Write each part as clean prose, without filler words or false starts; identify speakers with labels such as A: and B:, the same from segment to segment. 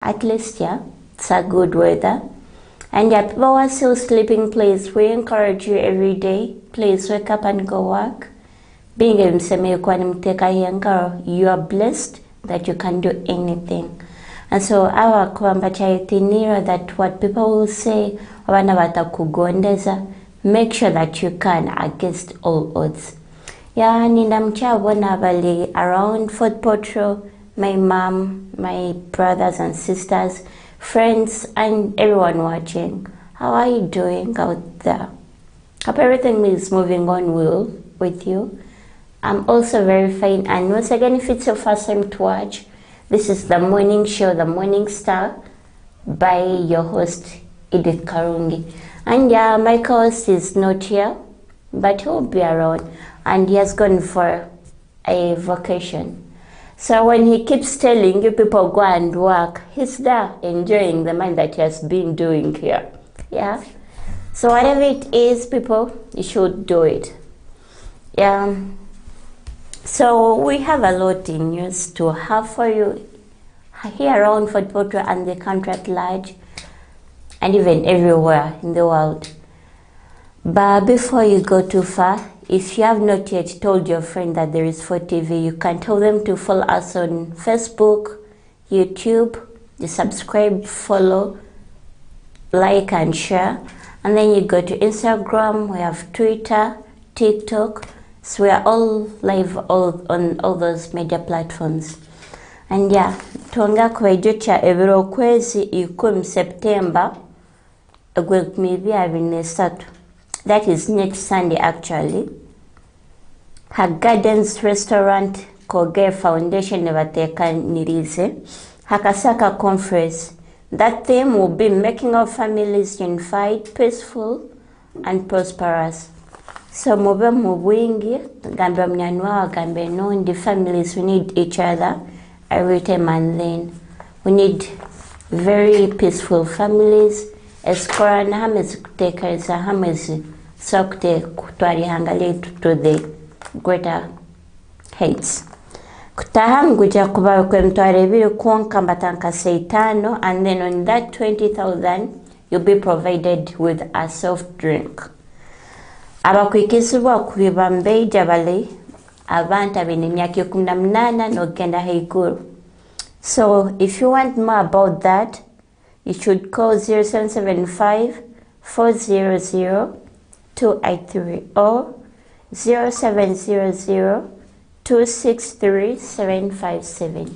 A: At least, yeah, it's a good weather. And yeah, people are still sleeping, please, we encourage you every day, please wake up and go work. Being a mseme you are blessed that you can do anything. And so our kwamba chaitinira that what people will say, make sure that you can against all odds. Yeah, ninamchabona bali around Fort Potro, my mom, my brothers and sisters, friends, and everyone watching. How are you doing out there? Hope everything is moving on well with you. I'm also very fine, and once again, if it's your first time to watch, this is the morning show, The Morning Star, by your host, Edith Karungi. And yeah, my co-host is not here, but he'll be around, and he has gone for a vacation. So when he keeps telling you people go and work, he's there enjoying the mind that he has been doing here. Yeah. So whatever it is, people, you should do it. Yeah. So we have a lot in news to have for you here around Fort Potro and the country at large, and even everywhere in the world. But before you go too far, if you have not yet told your friend that there is 4TV, you can tell them to follow us on Facebook, YouTube, you subscribe, follow, like and share. And then you go to Instagram, we have Twitter, TikTok. So we are all live on all those media platforms. And yeah, tuonga kwejocha ebiro kwezi ikum September maybe avinesatu. That is next Sunday actually. Her Gardens Restaurant Koge Foundation nevateka nirize. Hakasaka Conference. That theme will be making our families unified, peaceful, and prosperous. So mube mubwingi, gambe mnyanwa, gambe no, the families, we need each other every time and then. We need very peaceful families. Eskora na hamezi kuteka isa hamezi sokte kutwari hangali to the greater heights. Kutaham guja kubawe kwe mtuare vile kuonka mbatanka seitano, and then on that 20,000 you'll be provided with a soft drink. Abakwikisibwa kuibambe jabale abantu ab'emyaka 18 n'ogenda haiguru. So if you want more about that, you should call 0775 400 283 or 0700 263 757.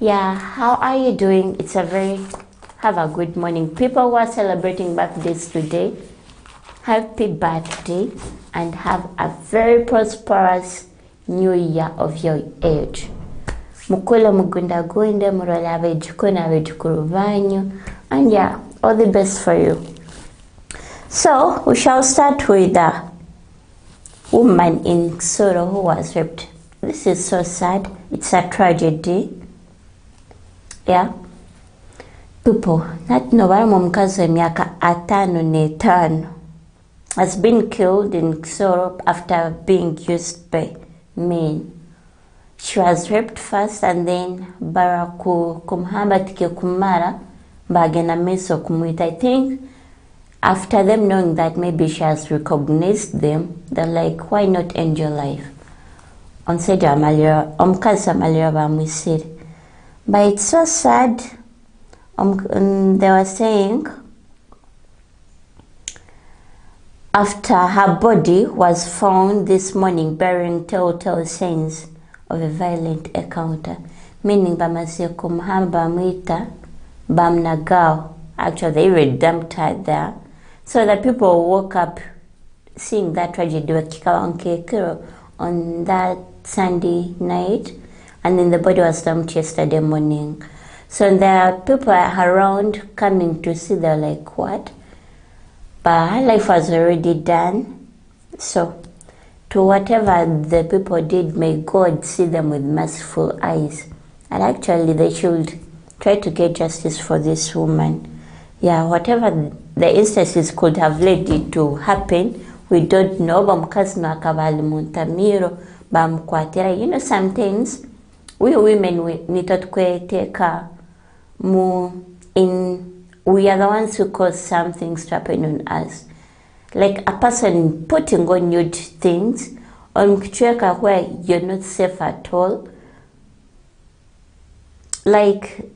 A: Yeah, how are you doing? Have a good morning. People who are celebrating birthdays today, happy birthday and have a very prosperous new year of your age. Mukula mugunda guinde murala abejukuna abejukuru banyu, and yeah, all the best for you. So we shall start with a woman in Soro who was raped. This is so sad. It's a tragedy. Yeah. People, that novara mkazi emyaka 5 has been killed in Soro after being used by men. She was raped first, and then baraku kumhamba tike kumara bagena meso kumwita. I think after them knowing that maybe she has recognized them, they're like, why not end your life? On said omkaza malira bamwisiri. But it's so sad. They were saying after her body was found this morning bearing telltale signs of a violent encounter, meaning bamaze kumhamba mwita bamnagao. Actually, they were dumped her there. So the people woke up seeing that tragedy on that Sunday night, and then the body was dumped yesterday morning. So there are people around coming to see. They're like, what? But her life was already done. So to whatever the people did, may God see them with merciful eyes. And actually they should try to get justice for this woman. Yeah, whatever the instances could have led it to happen, we don't know. You know, sometimes we women we need to take we are the ones who cause some things to happen on us. Like a person putting on nude things on kichweka where you're not safe at all. Like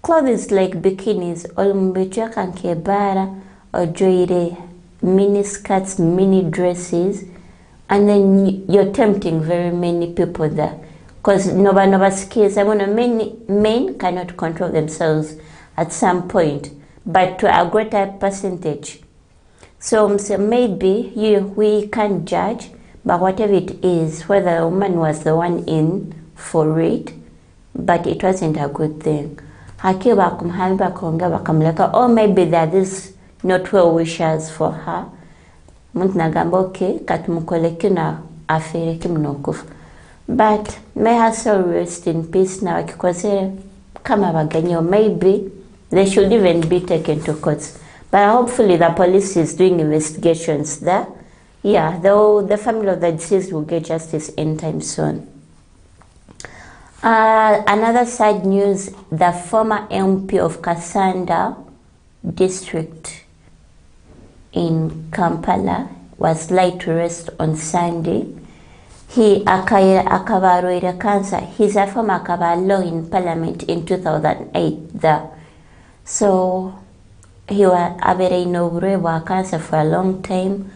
A: clothes like bikinis, or mbichweka nkebara, or joire mini skirts, mini dresses, and then you're tempting very many people there. Because nova skills, I mean, many men cannot control themselves at some point, but to a greater percentage. So maybe we can't judge, but whatever it is, whether a woman was the one in for it, but it wasn't a good thing. Or maybe that is not well wishers for her. But may her soul rest in peace now, because maybe they should even be taken to court. But hopefully the police is doing investigations there. Yeah, though the family of the deceased will get justice anytime soon. Another sad news, the former MP of Kasanda district in Kampala was laid to rest on Sunday. He akabarwere cancer. He's a former law in parliament in 2008 there. So he was a cancer for a long time.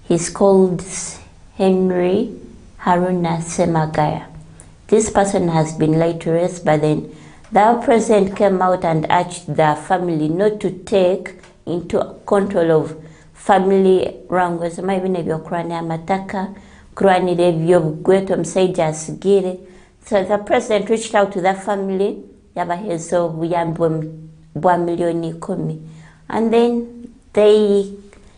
A: He's called Henry Haruna Semagaya. This person has been laid to rest, but then the president came out and urged the family not to take into control of family wrangles. Maybe nebyo kurani amataka, kurani nebyo gweto mseja asigire. So the president reached out to the family, yabahezo buyambwa milioni 10. And then they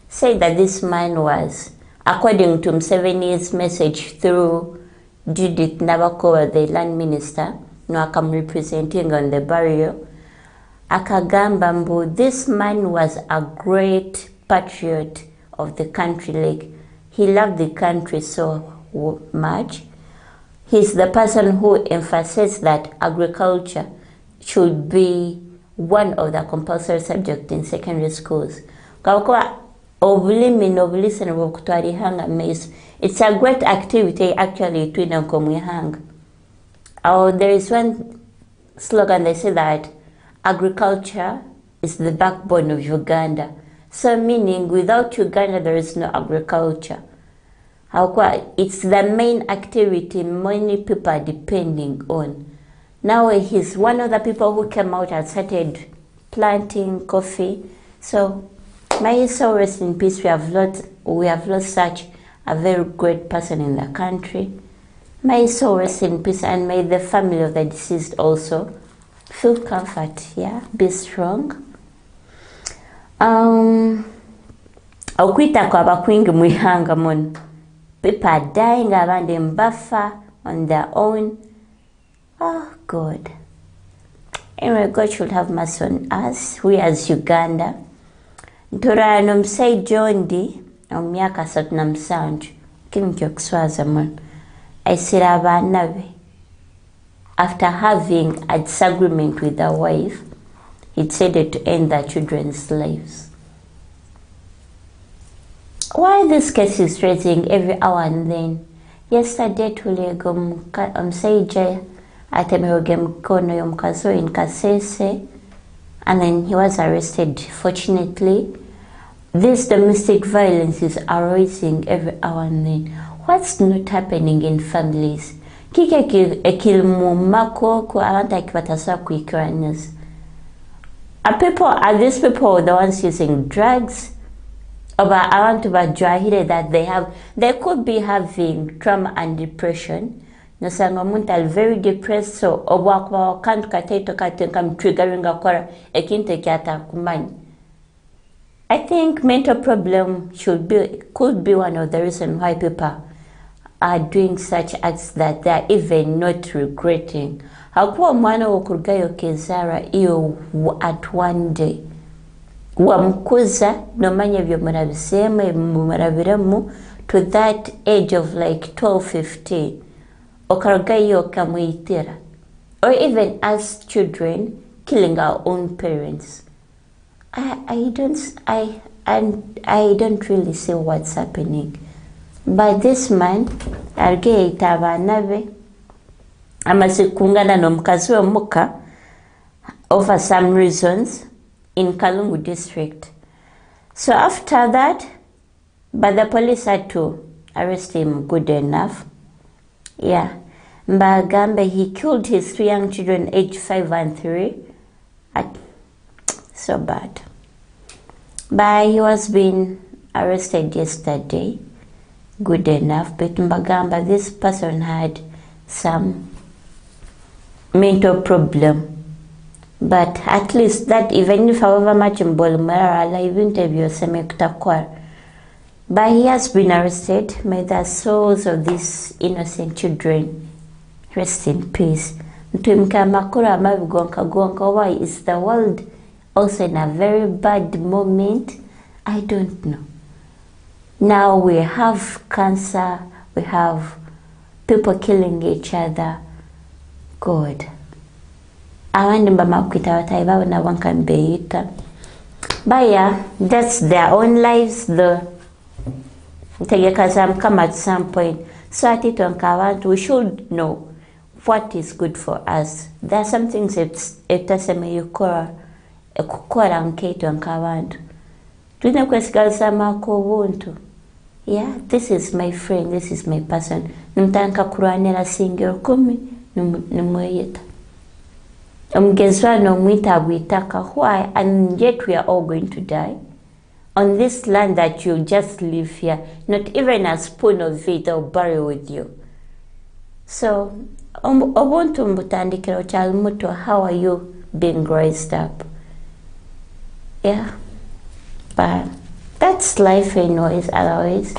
A: said that this man was, according to Museveni's message through EDITH, the land minister, no akam representing on the burial, akagamba mbu, this man was a great patriot of the country. Like, he loved the country so much. He's the person who emphasized that agriculture should be one of the compulsory subjects in secondary schools. It's a great activity actually to hang. Oh, there is one slogan, they say that agriculture is the backbone of Uganda. So meaning without Uganda there is no agriculture. It's the main activity many people are depending on. Now he's one of the people who came out and started planting coffee. So may his soul rest in peace. We have lost such a very great person in the country. May his soul rest in peace, and may the family of the deceased also feel comfort. Yeah, be strong. Okwita kwa bakwingi mwihanga mon. People are dying around in buffer on their own. Oh God. Anyway, God should have mercy on us. We as Uganda. Ntura nomsai Jondi omyaka 37 kimkyo kuswaza mon. Aisira abanabe. After having a disagreement with the wife, he decided to end their children's lives. Why this case is raising every hour and then? Yesterday tulego mseija atemeroge mkono yomkazo in Kasese, and then he was arrested. Fortunately, this domestic violence is arising every hour and then. What's not happening in families? Kike ekilmu mako ku abanta kibatasa kuikiranews. Are these people the ones using drugs? Around that they could be having trauma and depression. No sangamuntal very depressed, so can't triggering I think mental problem could be one of the reasons why people are doing such acts that they are even not regretting. Hakuwa mwana wokurgayo kezara iyo at one day. Wamkuza nomanya vyo murabisema murabiramu to that age of like 12-15. Okargayo kamuitira. Or even as children, killing our own parents. I don't really see what's happening. But this man argeita abana be amaze kungana n'omukazi w'omuka over some reasons in Kalungu district. So after that, but the police had to arrest him good enough. Yeah. Mbagambe, he killed his 3 young children aged 5 and 3. So bad. But he was being arrested yesterday. Good enough. But Mbagamba, this person had some mental problem. But at least that, even if however much Mbolumara live interview Semekutakwar. But he has been arrested. May the souls of these innocent children rest in peace. Why is the world also in a very bad moment? I don't know. Now we have cancer, we have people killing each other. God. But yeah, that's their own lives. Come at some point. So at it we should know what is good for us. There are some things ekukora nkeito nkabantu. Tulina kwesigalisa amako obuntu. Yeah, this is my friend, this is my person. Nimtanka kurwanira singiro 10 nimweyeta. Omugezwano mwita abwitaka. Why? And yet we are all going to die. On this land that you just live here, not even a spoon of it they'll bury with you. So, obuntu mbutandikiro kyali muto, how are you being raised up? Yeah, but that's life anyways, otherwise.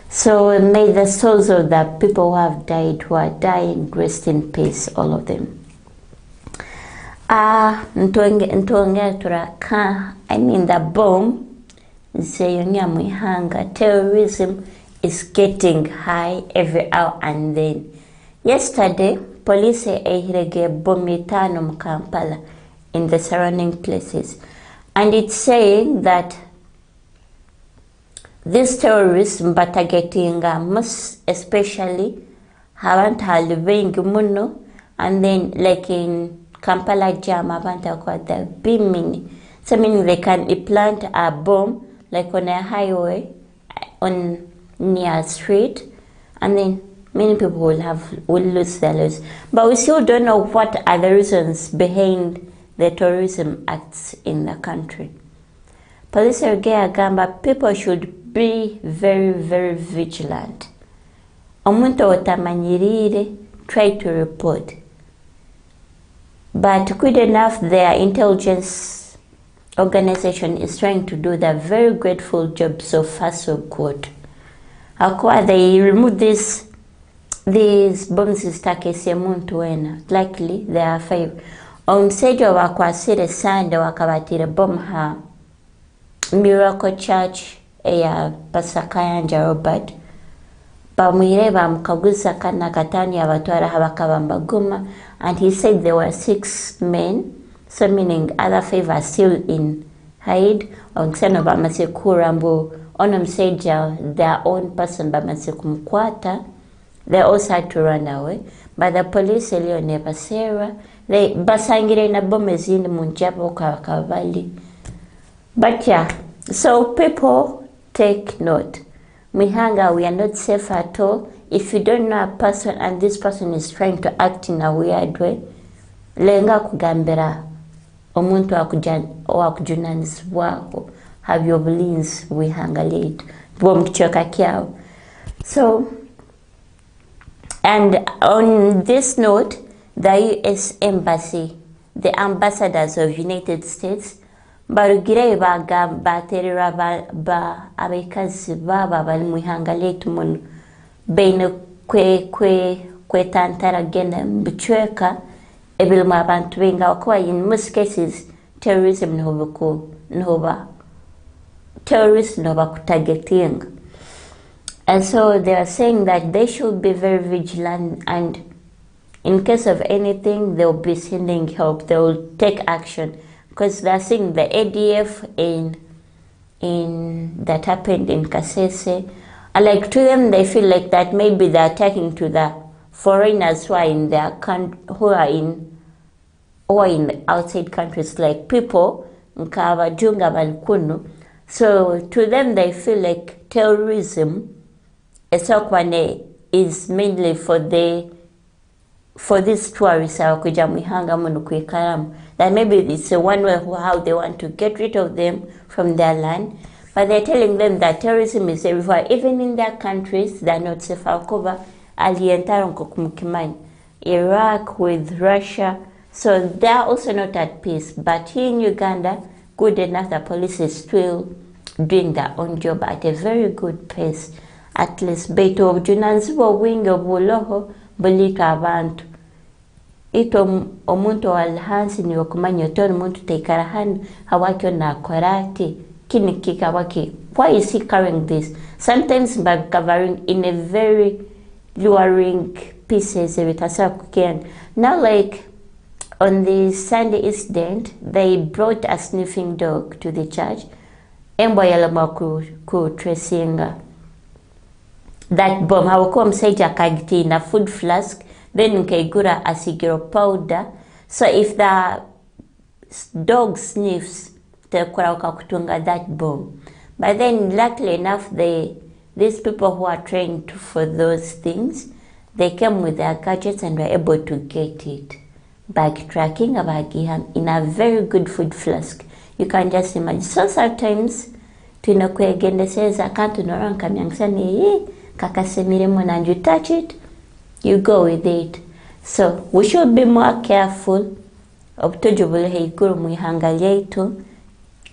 A: So may the souls of the people who have died, who are dying, rest in peace, all of them. The bomb, terrorism is getting high every hour and then. Yesterday, police ehirege bomb 5 mu Kampala in the surrounding places. And it's saying that this terrorism are targeting most especially abantu halibingi muno, and then like in Kampala jam abantu kwa the beaming. So meaning they can plant a bomb like on a highway on near a street, and then many people will lose their lives. But we still don't know what are the reasons behind the terrorism acts in the country. Police Gamba, people should be very, very vigilant. Omuntu otamanyirire, try to report. But good enough, their intelligence organization is trying to do the very grateful job so far, so good. Akwa they remove these bombs istakese muntu wena. Likely there are 5. Omusejo wakwasire Sande wakabatire bomb ha Miracle Church eya Pasakayanja Robert. Bamwire bamkaguza kana katani abatwara habakabamba Goma, and he said there were 6 men, so meaning other 5 are still in hide. Omuseno bamase kurambo onomseja their own person bamase kumkwata. They also had to run away, but the police never Sarah. They basangire na bombes in munjabo kavali. But yeah, so people take note. Mihanga, we are not safe at all. If you don't know a person and this person is trying to act in a weird way, lenga kugambera omuntu wakujunanizibwako, have your beliefs wihanga late bomkichoka kyao. So, and on this note, the US Embassy, the ambassadors of United States, barugire baterera ba abekazi baba bali muhanga letu mun beine kwe tantara genda bichweka ebilma abantu benga wakwa in most cases terrorism terrorists noba kutargeting. And so they are saying that they should be very vigilant and In case of anything, they'll be sending help. They'll take action because they're seeing the EDITH in that happened in Kasese. And like to them, they feel like that maybe they're attacking to the foreigners who are in their who are in the outside countries, like people nkabajunga balkunu. So to them, they feel like terrorism is mainly for these tourists that maybe it's a one way how they want to get rid of them from their land. But they're telling them that terrorism is everywhere, even in their countries. They're not safe. Iraq with Russia, so they're also not at peace. But here in Uganda, good enough, the police is still doing their own job at a very good pace. At least beto obujunanzibwa obwingi obuloho bulito abantu. Ito omuntu walhansi ni okumanya otori muntu teikara hano hawakyo na korati kini kikawaki. Why is he carrying this? Sometimes by covering in a very luring pieces now, like on the Sunday incident, they brought a sniffing dog to the church. Tracing that bomb. Hawakuwa msaija kagiti in a food flask, then nkaigura asigiro powder. So if the dog sniffs, tekura kutunga that bomb. But then luckily enough, these people who are trained for those things, they came with their gadgets and were able to get it. Backtracking in a very good food flask. You can just imagine. So sometimes, tunakuegende says, I can't know and you touch it, you go with it. So we should be more careful.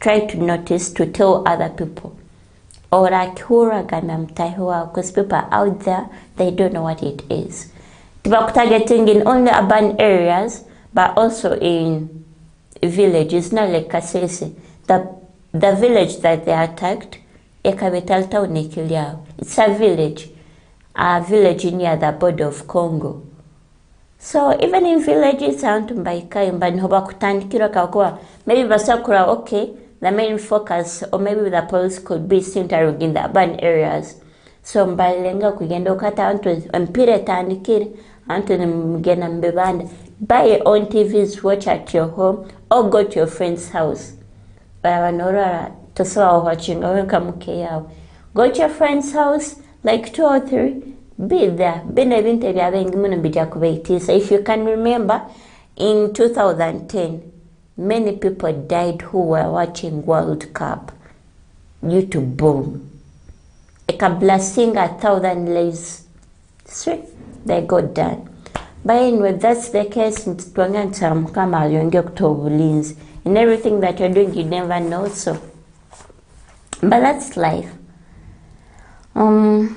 A: Try to notice, to tell other people. Because people are out there, they don't know what it is. Targeting in only urban areas, but also in villages, not like Kasese. The village that they attacked, it's a village near the border of Congo. So even in villages, maybe Basakura, okay, the main focus, or maybe the police could be centering in the urban areas. So mbalenga kugenda okata antu mpire tandikire antu mgena mbebanda. Buy your own TVs, watch at your home, or go to your friend's house. Go to your friend's house, like 2 or 3, be there. So if you can remember, in 2010, many people died who were watching World Cup due to boom. Blasting 1,000 lives. They got done. But anyway, that's the case. In everything that you're doing, you never know. So, but that's life. And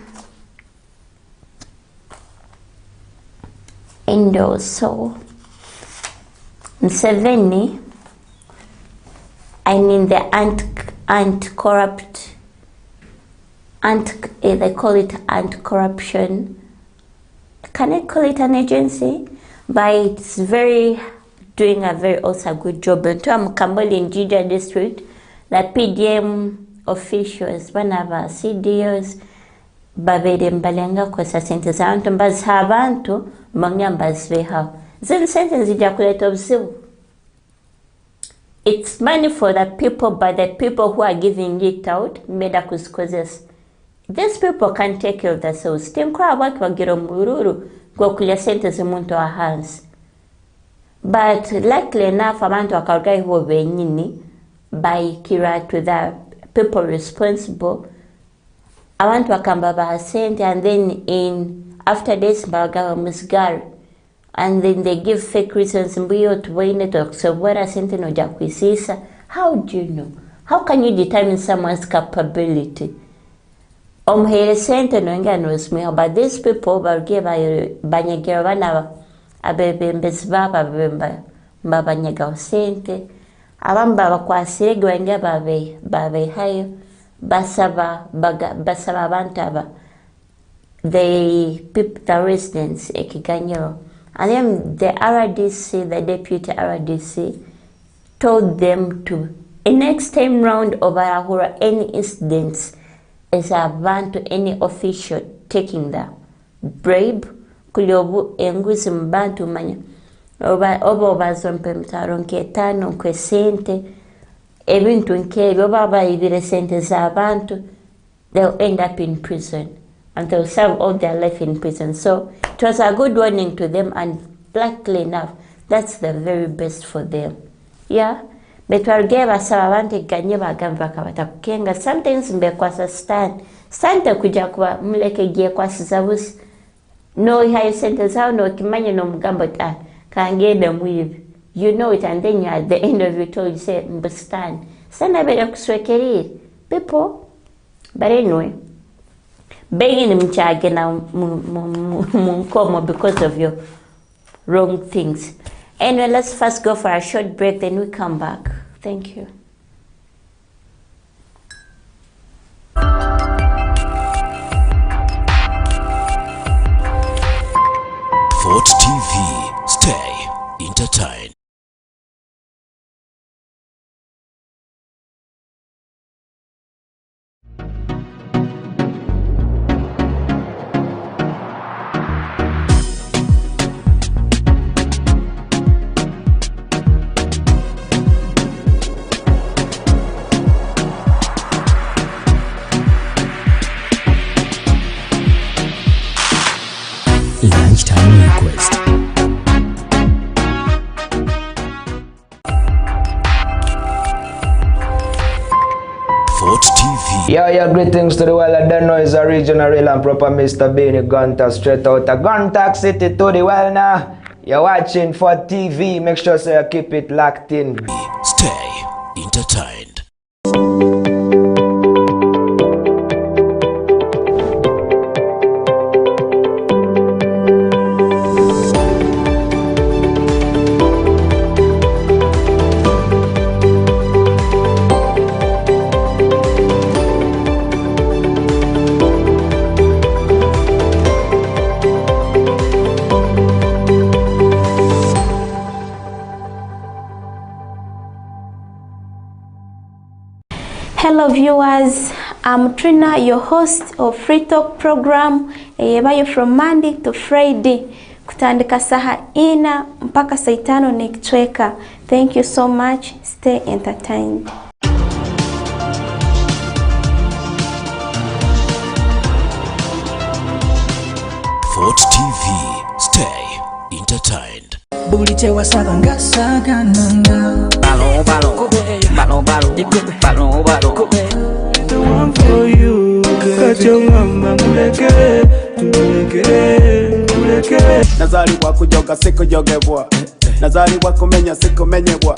A: also, Museveni, I mean the anti-corrupt, they call it anti-corruption. Can I call it an agency? But it's doing a very also good job. In Kamboli in Jinja district, the PDM officials, one of our CDOs, babede mbalenga kwa sente za abantu mbaziha abantu mbanga mbaziveha zin sente zijja kuleta obuzibu. It's money for the people, but the people who are giving it out made us causes. These people can't take care of themselves. Tinkura waki wagira mururu kwa kulia sente zimuntu wa hands. But likely enough, abantu wakarugai huo benyini by kira to the people responsible. Abantu wakambaba sente, and then after this mbagawa musgari. And then they give fake reasons. Mbuyo tuwaine tokusobora sente noja kuisisa. How do you know? How can you determine someone's capability? Omhere sente no inga nosmiho, but these people barugye banyegera bana abebembezi baba babanyega sente. Abamba bakwasire gwenga babe hayo basaba abantu aba. They pip the residents ekiganyero. And then the RDC, the deputy RDC, told them to, next time round of any incidents, is abantu any official taking the bribe, kuliobu enguzi mbantu manya, oba zompe mtaro nketano nkwe sente, ebintu nkebyo baba ibire sente za abantu, they'll end up in prison. And they'll serve all their life in prison. So it was a good warning to them, and luckily enough, that's the very best for them. Yeah? But we'll give us sometimes mbekwasa stand kuja kwa mleke gie kwa sizabusi no hayo sente zao no kimanye no mgambo ta kangede mwivi, you know it, and then you at the end of it all you say stand beda kuswekeriri people. But anyway, begging mchage na munkomo because of your wrong things. Anyway, let's first go for a short break, then we come back. Thank you.
B: Fort TV, stay entertained. Lunchtime request. Fort TV.
C: Yo, greetings to the world. I don't know it's a regional real and proper Mr. Beanie Gunter straight out of Gunter City to the world now. You're watching Fort TV. Make sure so you keep it locked in.
B: Stay entertained.
D: Hello viewers, I'm Trina, your host of Free Talk program eyebayo from Monday to Friday kutandika saha ina mpaka saa 5 nikitweka. Thank you so much, stay entertained.
B: Fort TV, stay entertained.
E: Buliche wasaga saga nanga balo balo balo balo balo balo the one for you kacho mama muleke
F: nazali wako joga siko jogebwa nazali wako menya siko menyebwa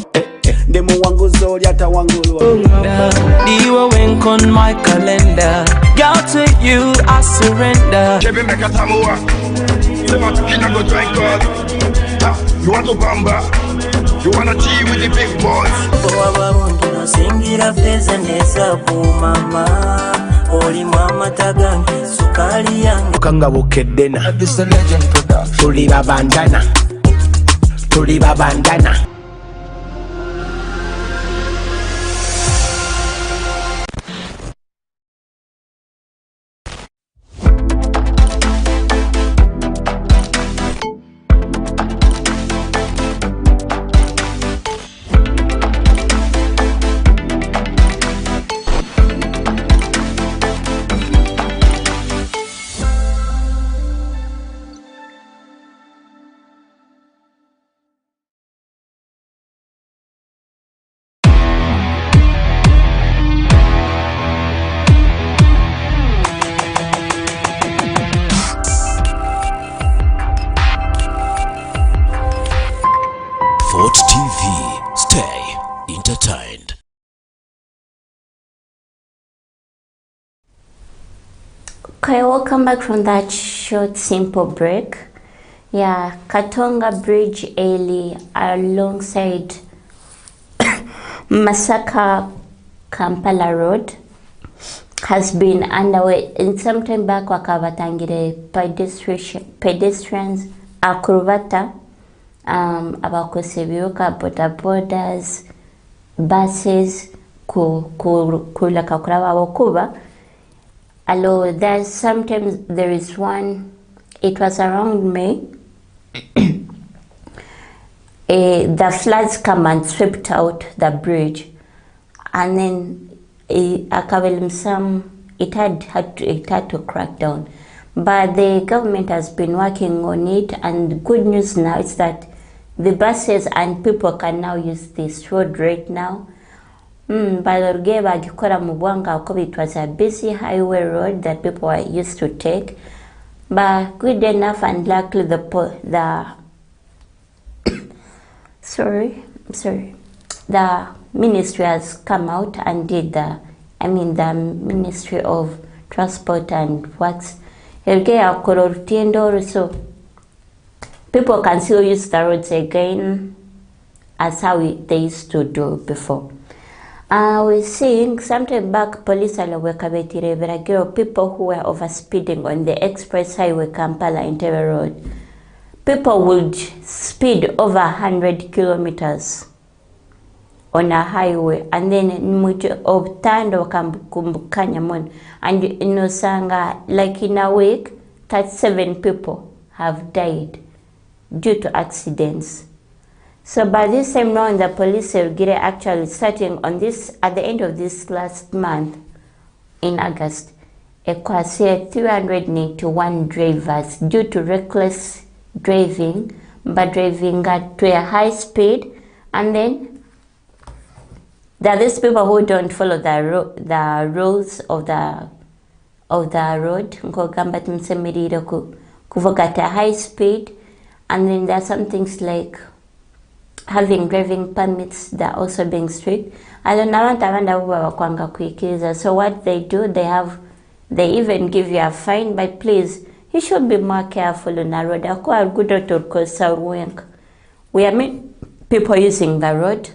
F: ndemu wangu zori hata wangulwa
E: diwa wenk on my calendar girl to you I surrender
G: Chebe mekatamua sema tukina go join God. You want to bamba, you want to tea with the big boys.
E: Singira feza neza ku mama oli mama tagange sukali yange
C: Kanga bukedena tuli babandana
B: Fort TV, stay entertained.
A: Okay, welcome back from that short simple break. Yeah, Katonga Bridge Eli alongside Masaka Kampala Road has been underway. In some time back wakavatangire pedestrians akurubata abakozi ebiwuka bodabodas buses kulaka kuraba abokuba. Although there's sometimes there is one, it was around May, the floods come and swept out the bridge, and then it had to crack down. But the government has been working on it, and the good news now is that the buses and people can now use this road right now. But it was a busy highway road that people were used to take. But good enough and luckily the ministry has come out and did the Ministry of Transport and Works. So people can still use the roads again as how they used to do before. We're seeing sometime back police are people who were overspeeding on the express highway Kampala Entebbe Road. People would speed over 100 kilometers on a highway, and then of tando kumbukanya, and inosanga like in a week 37 people have died due to accidents. So by this time now, the police will get actually starting on this at the end of this last month in August, across 381 drivers due to reckless driving, but driving at to a high speed, and then there are these people who don't follow the rules of the road. Kuvuga at a high speed, and then there are some things like having driving permits that are also being strict. I don't know so what they do, they even give you a fine, but please, you should be more careful on the road. We are people using the road.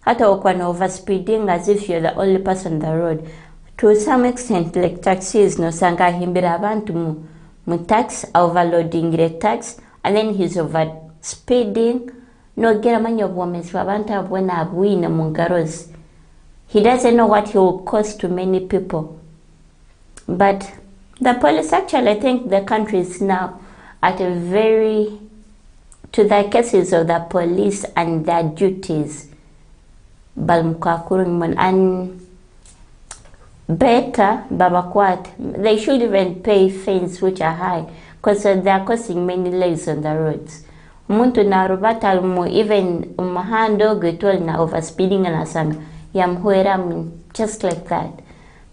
A: Hata overspeeding as if you're the only person on the road. To some extent, like taxis, no sanga himbira abantu mu tax, overloading the tax, and then he's over speeding. No get a man of women's wabanta when I win mungaros. He doesn't know what he will cost to many people. But the police actually, I think the country is now at a very to the cases of the police and their duties. And better babakwat, they should even pay fines which are high, because they are causing many lives on the roads. Muntu na rubata even umahando getol na overspeeding na sanga yamhuera just like that.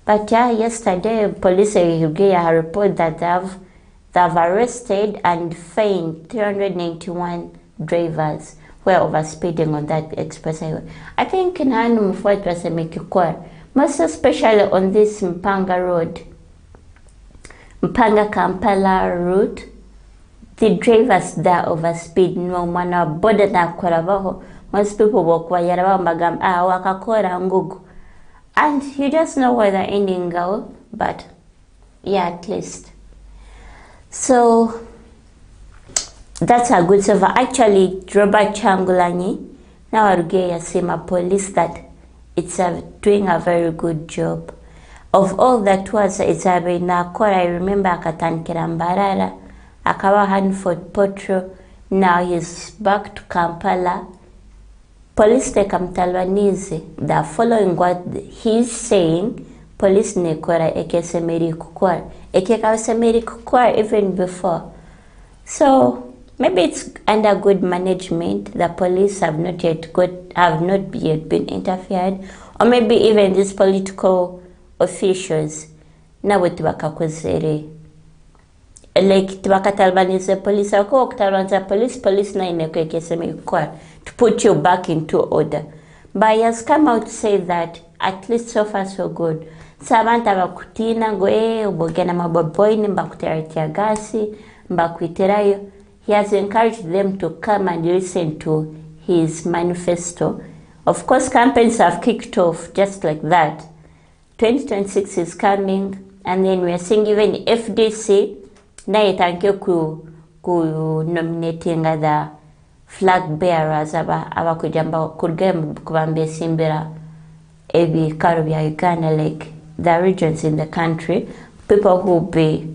A: But yeah, yesterday police gave a report that they've arrested and fined 391 drivers who are overspeeding on that express highway. I think in Hanu Mfuat was a Mekikwa, most especially on this Mpanga road, Mpanga Kampala route. The drivers there overspeed no mana boda na kwarabaho. Most people walk wayaraba magam wakakora ngugu. And you just know where the ending go, but yeah, at least. So that's a good server. Actually, Robert Changulanyi, now Arugea Sema police that it's doing a very good job. Of all that was it's a nakora, I remember Akatankira Mbarara. Akawa Hanford Potro, now he's back to Kampala. Police take Talwanizi. They're following what he's saying. Police nekora eke semeri kukwar. Eke kawa semeri kukwar even before. So maybe it's under good management. The police have not yet been interfered, or maybe even these political officials. Now with Wakakozere. Like Tibakatalbanese police or police na to put you back into order. But he has come out to say that at least so far so good. Sabanta bakutina goe ubogena maboboini mbakuteratia gasi mbakuiterayo. He has encouraged them to come and listen to his manifesto. Of course, campaigns have kicked off just like that. 2026 is coming, and then we are seeing even FDC. Na itanke ku nominating the flag bearers abakujamba kubamba esimbira ebikaro bya Uganda, like the regions in the country, people who will be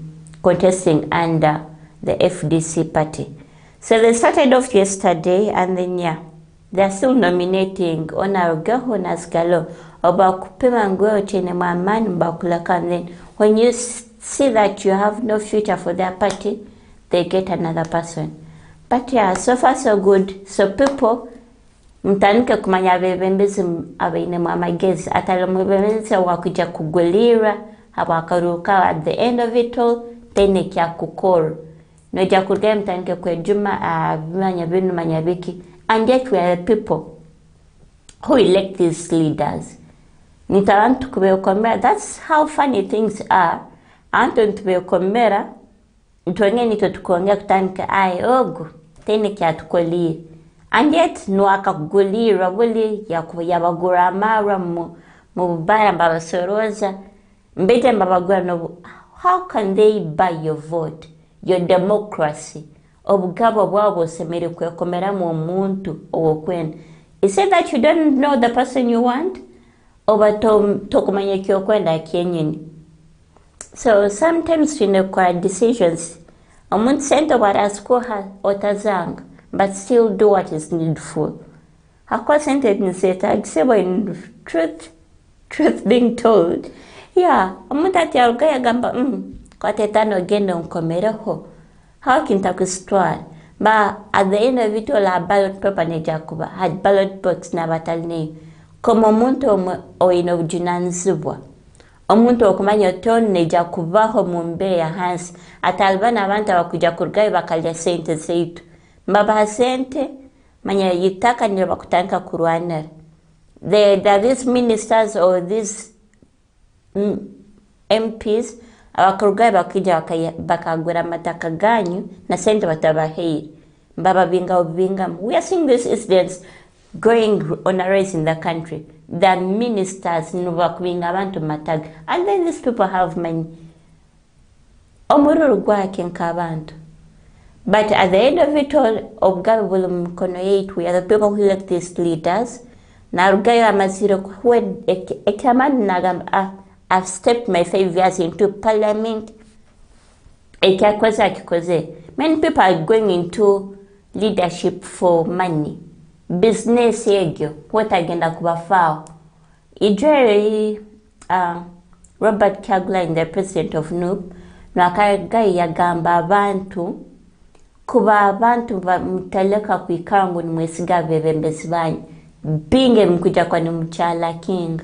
A: contesting under the FDC party. So they started off yesterday, and then they're still nominating Honas Galo Obakupima Ngweo Chene Maman Bakulaka. And then when you see that you have no future for their party, they get another person. But so far so good. So people mtanuke kumanya bebembezi abaine mwamagezi atalomubebezi wakuja kugulira abakaruka at the end of it all tene kya kukoro noja kurga mtanuke kwa juma bimanya binu manyabiki. And yet we are the people who elect these leaders. Nitawantu kubeokomera. That's how funny things are. Anto ntubeokomera ntuwenge nito tukuongea kutanka ogu tene kya tukoli. And yet nuaka kugulira wuli yabagura amara mubara mbabasoroza mbete mbabagura no. How can they buy your vote, your democracy? Obugabo bwabo semere kwekomera mu muntu owokwena. Is it that you don't know the person you want? Oba tokumanya kyokwenda kyenyini. So sometimes we make decisions. Omuntu sento barasikoha otazanga, but still do what is needful. Hakwa sente niseta agiseba in truth being told. Omuntu ati alugaya gamba kwa tetano genda nkomereho. How can takustwala? But at the end of it all, our ballot paper nejakuba had ballot box na batalne. Como omuntu oino junanzibwa. Omuntu okumanya ton nejakubaho mumbeya hansi. Atalbana abantu abakuja kurgaye bakalya sente zeitu. Mbaba sente manya yitaka nyo bakutanka kurwana. There are these ministers or these MPs abakurugaye bakija bakagura mataka ganyu na sente batabaheri mbaba binga. We are seeing these incidents going on a rise in the country. The ministers nubakubinga abantu mataga, and then these people have money omururu gwake nkabantu. But at the end of it all, obgabe bulu mkono yetu, we are the people who elect these leaders. Na rugayo amaziro kwe ekamani nagamba I've stepped my 5 years into parliament. Many people are going into leadership for money. Business yegyo. What agenda kubafao. Ijeri Robert Kyagulanyi, the president of NUP, nakagayi yagamba abantu kuba abantu mutaleka kwikara ngo nimwesiga bebembezi banyu. Binge mkuja kwa ni mchala king.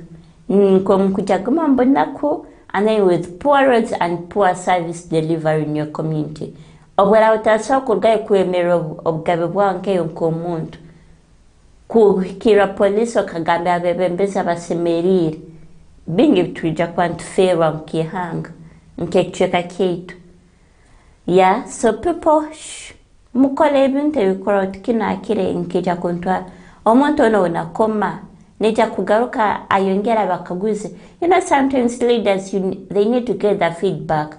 A: Kwa mkuja kuma mbonako, and then with poor roads and poor service delivery in your community. Obwela utasawa kurgaye kuemero obgabe bwanke yonko muntu. Kukira polisi okagambe abebembeza basemeriri. Bingi tuja kwa ntufewa mkihanga. Mkecheka ketu. So people, mukole bintu yukora utikina akire nkija kuntwa. Omuntu ono unakoma. Neja kugaruka ayongera bakaguze. Sometimes leaders, they need to get the feedback.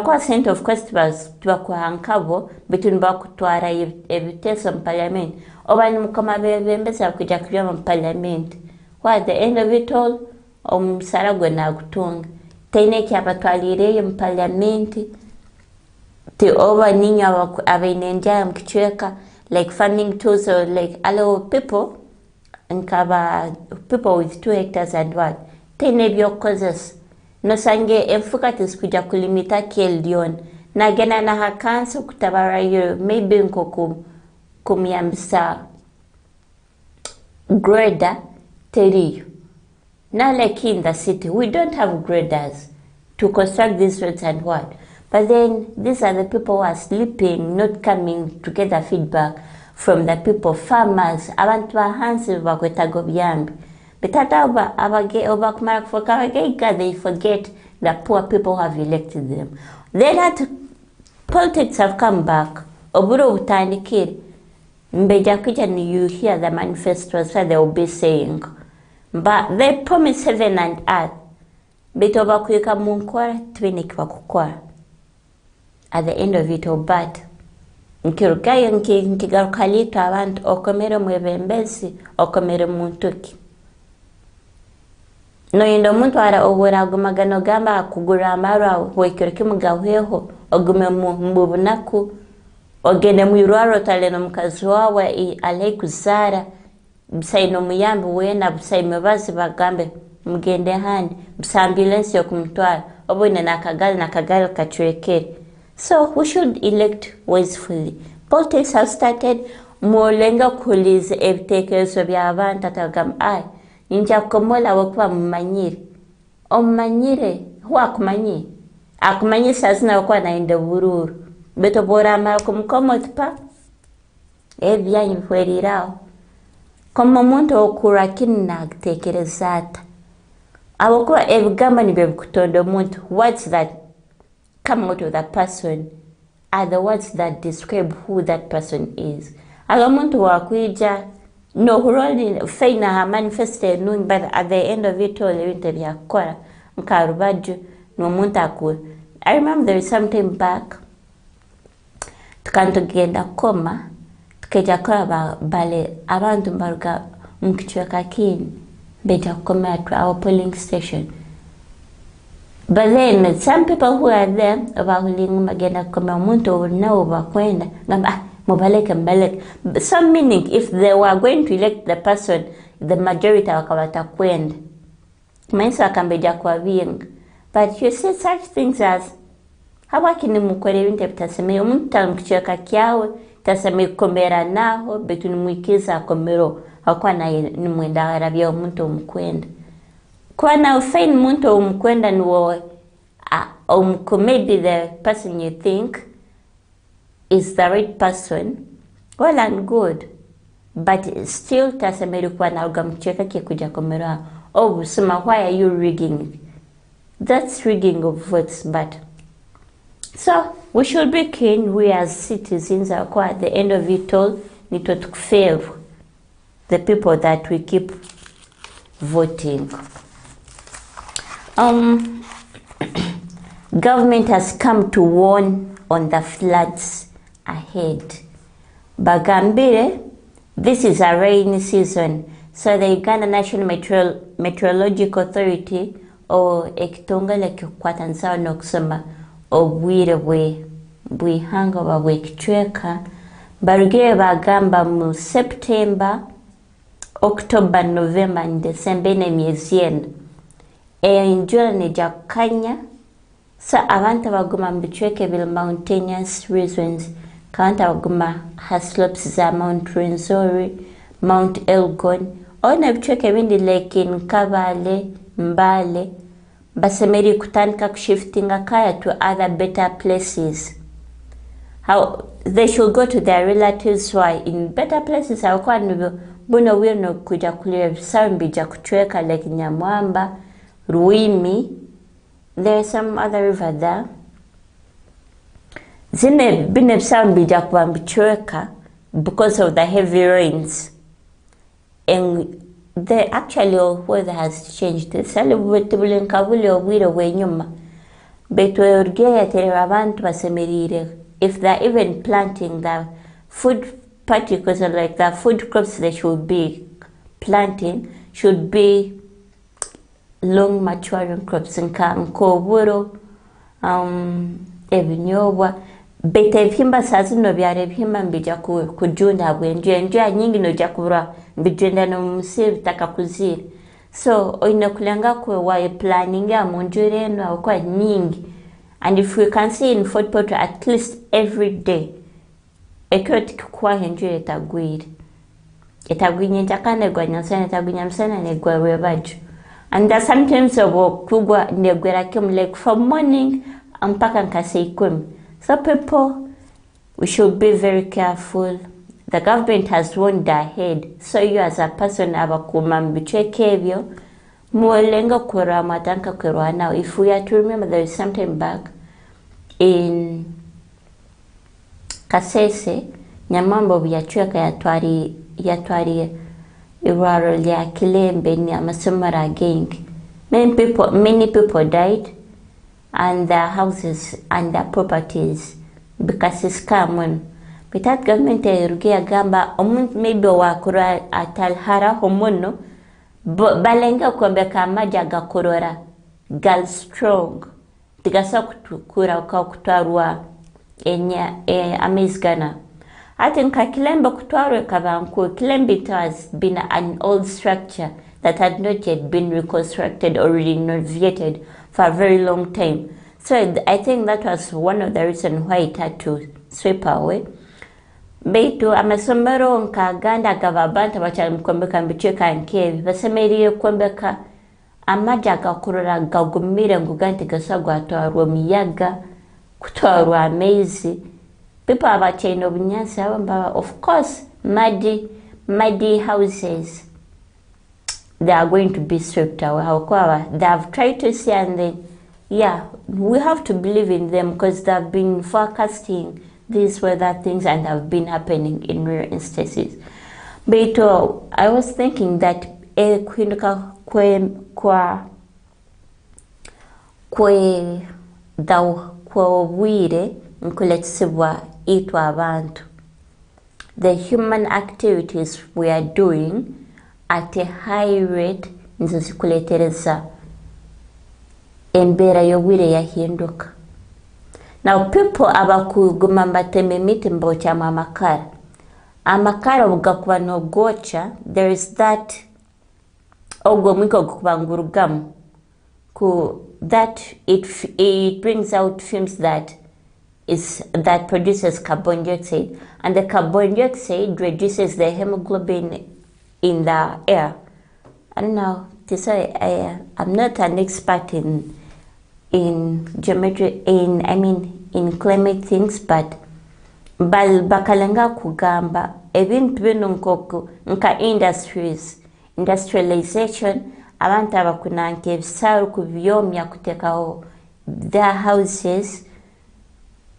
A: Kwa sent of questions tuwa hankabo between bakutwara eviteso parliament. Oba ni mukoma bembeza kuja kuliwa parliament. At the end of it all, saragwe na kutunga. Teine kia batwalire parliament. Te oba ninyo abainenja mkichweka, like funding tools or like allow people with 2 hectares and what. Teine biyo causes. No sange enfuka tiskuja kulimita kieldion. Na gena na hakanso kutabara yu maybe nko kumiyambisa grader teriyo. Now like in the city, we don't have graders to construct these roads and what. But then these are the people who are sleeping, not coming to get the feedback from the people, farmers, abantu bahansi bakwetago byambi. Betata oba kumara kufoka they forget the poor people who have elected them. Then that politics have come back. Oburo utandikiri. Mbeja kuja ni you hear the manifestos where they will be saying. But they promise heaven and earth. Betoba kuika munkwara, tuwene kiwa kukwara. At the end of it all, but nkirugayo nkigaruka liito abantu okomere mwebembezi okomere muntuki noyenda omuntu oburagumagano gamba kugura amarwa wekiro kimugahweho ogume mu bunaku ogende mwirwaro taleno mukazi wawe alei kuzara busaino muyambi wena busaino bazi bagambe mugende handi busa ambulance yokumutwala obone nakagali kachwekere. So we should elect wisely. Politics have started mulenga kuliza ebitekerezo by'abantu atagamba ninja komola wokuba mumanyire omumanyire wakumanyi akumanyi sazina okwa naenda bururu beto bora mara kumkomotpa ebyanyu bihwerirao komo muntu okura kinna tekerezata abokuba ebigamba nibyo bikutonda omuntu. Words that come out of that person are the words that describe who that person is. Alo muntu wakwija no huroli feina ha manifeste nung, but at the end of it all ebintu byakora nkarubaju no muntu akwe. I remember there was some time back tukantugenda koma tukeja kora bale abantu mbaruga mkichweka kini beja koma at our polling station. But then some people who are there abahulingu magenda koma muntu now bakwenda ngamba mubaleke mbaleke. Some meaning if they were going to elect the person, the majority wakawata kwenda maisa akambeja kwa vinga. But you see such things as hawaki ni mukore winte bitaseme omuntu tamkicheka kyawe taseme komera naho betu nimwikiza komero hakwa na nimwenda arabia omuntu omukwenda kwa na usain muntu omukwenda nuwo maybe the person you think is the right person, well and good, but still taseme kwa na ugamcheka kikuja komera sema why are you rigging? That's rigging of votes. But so we should be keen, we as citizens are quite at the end of it all need to favor the people that we keep voting. Government has come to warn on the floods ahead. Bagambire, this is a rainy season, so the Uganda National Meteorological Authority o ekitongole kikwatanza nokusoma obwire bwihanga babwekichweka barugire bagamba mu September, October, November and December n'emyezi ena enjura neja kukanya so abantu baguma mbichweke bil mountainous regions kanta baguma ha slopes za Mount Rwenzori, Mount Elgon ona bichweke bindi like Nkabale, Mbale basemeri kutandika kushiftinga kaya to other better places. How they should go to their relatives who are in better places. Hawakuwa buno wino kuja kulia sambi ja kuchweka like Nyamwamba, Ruimi. There's some other river there. Zine bine sambi ja kuambichweka because of the heavy rains. And actually weather has changed. If they're even planting the food particles and like the food crops they should be planting should be long maturing crops nkoburo ebinyoba bete ebihimba sazino byare ebihimba mbija kujunda bwenje nyingi noja kubura mbijenda no musibi takakuzira so oina kulenga kwe wa planning ya munjure no kwa nyingi. And if we can see in Fort Portal at least every day ekoti kwa henjure etagwinye takane gwa nyansana etagwinya msana ne gwa webaju. And that sometimes kugwa negwera kim like from morning mpaka nkaseikum. So people, we should be very careful. The government has warned ahead. So you as a person abakuma mbichweke ebyo muolenga kura matanka kura now. If we are to remember, there is some time back in Kasese Nyamambo byachweka yatwari irwaro lya Kilembe ni amasomara gang. Many people died and their houses and their properties because it's common. Bitat government erugia gamba omuntu maybe wakura atalhara homono balenga kwambeka amaji agakorora gal strong tigasa kura kwa kutwarwa enya amezgana ati nka kilembe kutwarwa kabanku kilembe it has been an old structure that had not yet been reconstructed or renovated for a very long time. So I think that was one of the reasons why it had to sweep away. Beitu amasomero nkaganda gavabanta bachamkombeka mbicheka nkevi basemeriye kombeka amaji agakurura gagumire nguganti gasagwa atwarwa miyaga kutwarwa amezi people abachain obunyansi abamba of course muddy houses they are going to be swept away. They have tried to see, and then yeah, we have to believe in them because they have been forecasting these weather things and have been happening in rare instances. But I was thinking that the human activities we are doing at a high rate nzikuletereza embera yobwire yahinduka. Now people abakuguma mbateme miti mbocha amakara bugakuba no gocha. There is that ogwo mwiko kubangurugamu that it brings out films that produces carbon dioxide, and the carbon dioxide reduces the hemoglobin in the air. I don't know to say I'm not an expert in geometry in climate things, but bakalanga kugamba ebintu bino nka industrialization abantu abakunanka ebisaru kubyomya kutekaho their houses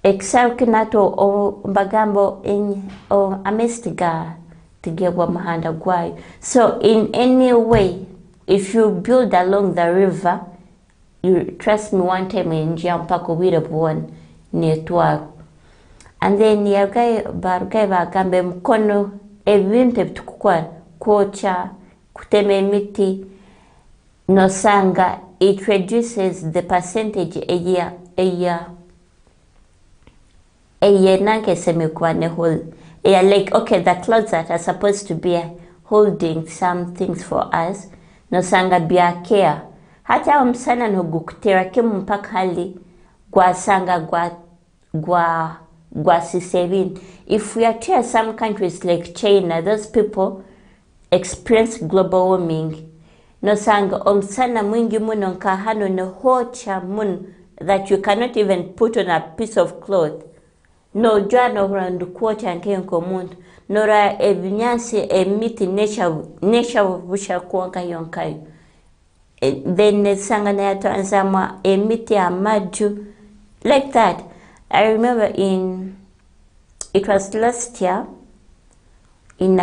A: except kinato o mbagambo amestiga tigebwa mahanda gwayo. So in any way, if you build along the river, you trust me, one time in Jampako we have one near Tuaru, and then yagai bagambe mkono ebinte tukukwa kocha kuteme miti nosanga, it reduces the percentage a year nanke semekwa ne whole. Yeah, like, okay, the clouds that are supposed to be holding some things for us, no sanga bia care. Hata msana no gukutera kimu mpaka hali gwa sanga gwa sisevin. If we are to some countries like China, those people experience global warming. No sanga msana mwingi muno nkahano no hocha mun that you cannot even put on a piece of cloth. No jano randu kuocha nkenko muntu nora ebinyansi emiti nature busha kuanka yonkayo. Then sangana yato anzama emiti amaju like that. I remember it was last year in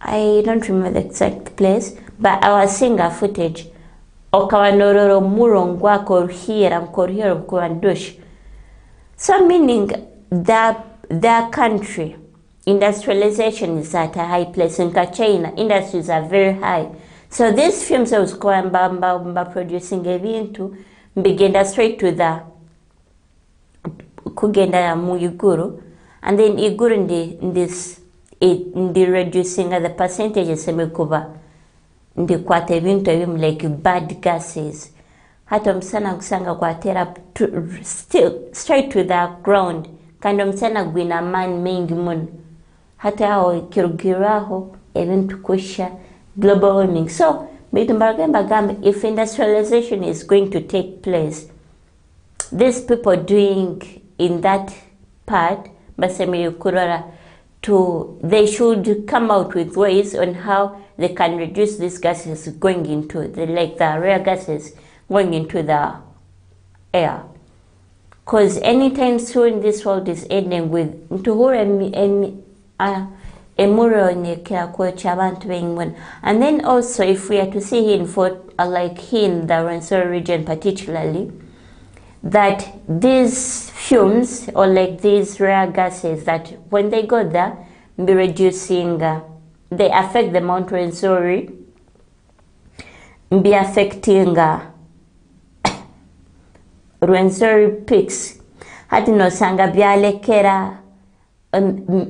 A: I don't remember the exact place, but I was seeing a footage okawa nororo murongwa korhira kuandush. So meaning their country industrialization is at a high place. In China, industries are very high. So these films I was producing ebintu begin straight to the kugenda mu iguru, and then iguru in the reducing the percentages semekuba ndi kwate ebintu ebim like bad gases. Hata msana kusanga kwa still straight to the ground. Kando msana gwina man mingi mun. Hata hao kirugiraho eventu kusha global warming. So, if industrialization is going to take place, these people doing in that part, they should come out with ways on how they can reduce these gases going into the rare gases going into the air. Because anytime soon this world is ending with and then also if we are to see in the Rwenzori region particularly, that these fumes or like these rare gases that when they go there be reducing they affect the Mount Rwenzori, be affecting Rwenzori peaks hati nosanga byalekera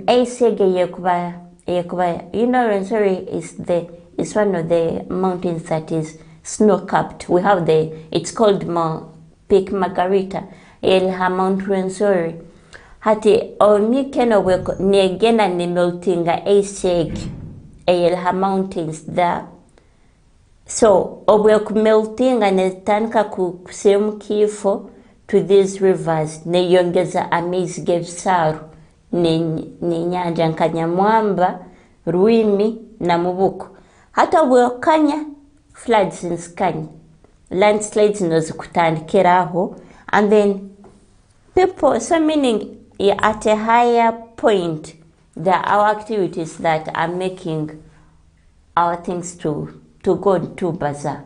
A: eisege yekuba you know Rwenzori is one of the mountains that is snow capped. We have it's called Peak Margarita elha Mount Rwenzori hati onikeno weko negena ni meltinga eisege elha mountains there. So obweku meltinga netanka kusemu kifo to these rivers ne yongeza amazing gebsaru ne nyanja nkanyamwamba Ruimi na Mubuko hata obwekanya floods nskanya landslides nozikutandikira aho and then people so meaning at a higher point there are activities that are making our things to go to bazaar.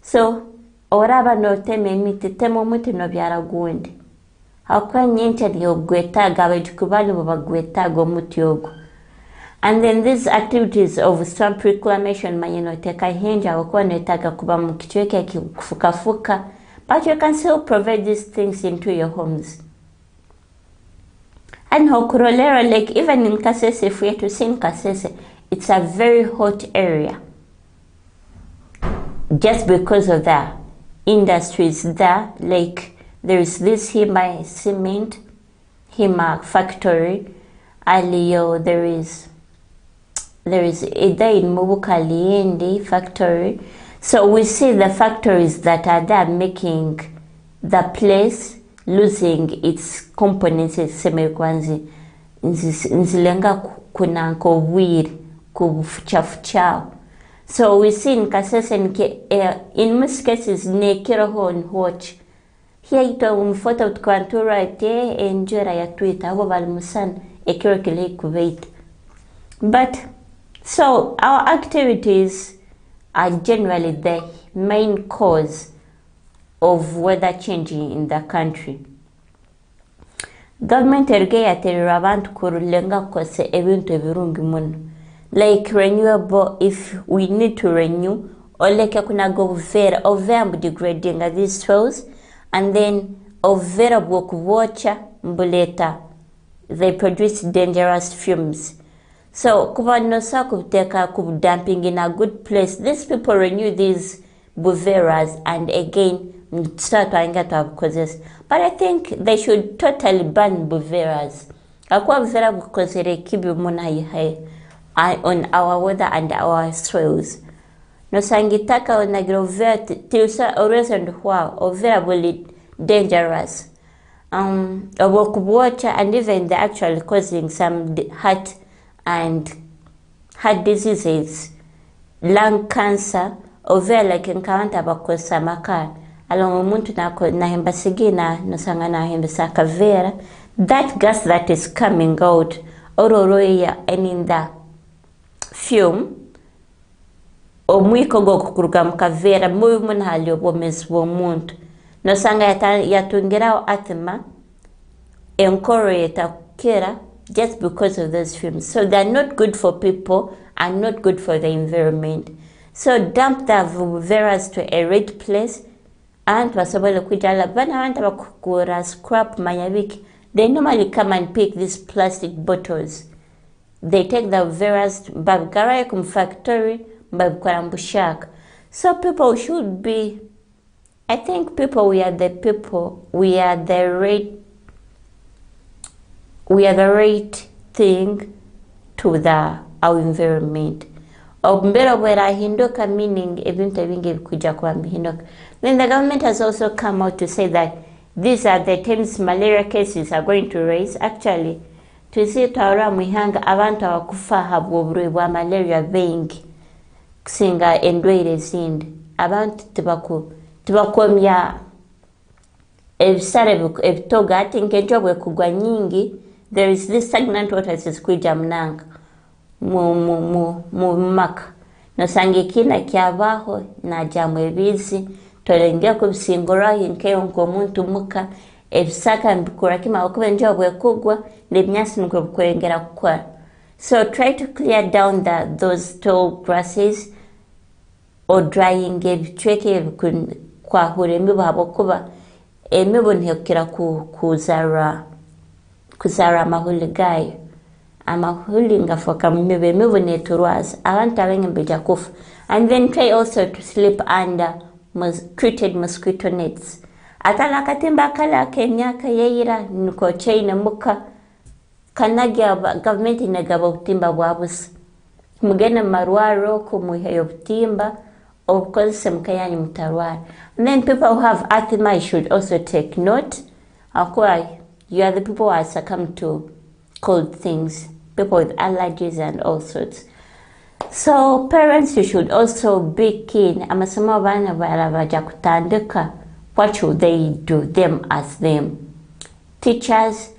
A: So oraba no teme miti temo muti no byara gundi hakwa nyinche lyo gwetaga abajukubali bagwetaga muti yogo. And then these activities of swamp reclamation manyino teka hinja wakwa netaga kuba mukichweke kufuka but you can still provide these things into your homes. And Hokurolera Lake, even in Kasese, if we have to see in Kasese, it's a very hot area. Just because of the industries there, like there is this Hima cement, Hima factory, Alio, there is either in Mubuka factory. So we see the factories that are there making the place losing its components semekwanzi nzilenga kunanko wiri kufuchafuchao. So we see in Kasese in most cases nekero hon watch here ito umfota utkwantura ite enjera ya Twitter abo balmusan ekero kile kuwait. But so our activities are generally the main cause of weather changing in the country. Government erge yaterera abantu kurulenga kose ebintu ebirungi muno. Like renewable, if we need to renew, or like kuna go vera over degrading these soils, and then over water mbuleta, they produce dangerous fumes. So kuba nosa kuteka dumping in a good place. These people renew these buveras and again start to have causes. But I think they should totally ban buveras. Akwa buvera bukozere kibi muna on our weather and our soils. No sangitaka onagrovert tilsa oreson hwa or very dangerous. Water and even they're actually causing some heart diseases, lung cancer, or very like encounter bakosa makar. Along umuntu na hembasigina no sangana hembasaka vera. That gas that is coming out ororoya and in the fume omwiko go kukuruka mkavera muyu muna halio bomezi womuntu no sanga yatungira atima enkoro yetakira just because of those fumes. So they're not good for people and not good for the environment. So dump the veras to a right place and wasabole kujala bana wanta bakukura scrap mayabiki. They normally come and pick these plastic bottles. They take the veras babgara kum factory babkarambushak. So people should be, I think people, we are the right thing to our environment. Ombera wera hindoka meaning ebintu ebingi bikuja kwa hindoka. Then the government has also come out to say that these are the times malaria cases are going to rise. Actually, to see taura muhanga abantu abakufa habwo bwa malaria bengi kusinga endwere zindi abantu tubakomya ebisare ebitoga ati nkenjobwe kugwa nyingi. There is this stagnant water siskwija mnanga mu maka no sangikina kyabaho na jamwe bizi tolengia kubisingora yinke onko muntu muka ebisaka mbikura kima okuba njo bwekugwa nebnyasi nko kwengera kukwa. So try to clear down those tall grasses or drying ebitweke kwa hure emibu habokuba emibu ntiyokira kuzara amahuli gayo. Amahuli ngafoka mibu emibu neturwaza abantu abenge mbija kufa. And then try also to sleep under treated mosquito nets. Atala katimba kala kenyaka yeira nuko chaina muka kanagya government inagaba butimba bwabusa. Mugena marwaro kumuheyo butimba obukozesa mukayani mutarwara. And then people who have asthma should also take note. Akwa you are the people who are succumb to cold things, people with allergies and all sorts. So parents, you should also be keen. Amasoma bana barabaja kutandika. What should they do, them as them? Teachers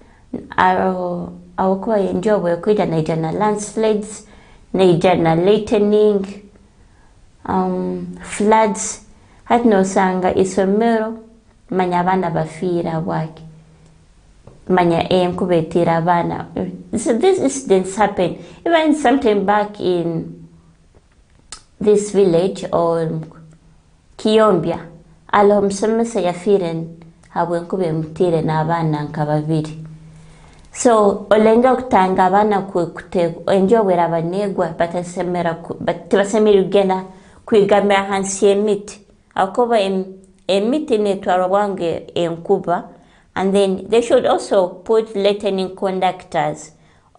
A: are kwa enjoy wekuja na ijana landslides, na ijana lightning, floods. Hatno sanga isomero manya bana bafira waki. Manya kubetira bana. So these incidents happen. Even sometime back in this village or Kiombia, alomsomesa yafiren habwenkube mtire na abana nkababiri. So olenga kutanga abana kute enjo wera banegwa batasemera ugena kwigamira hansi emiti akoba emiti netwaro wange enkuba. And then they should also put lightning conductors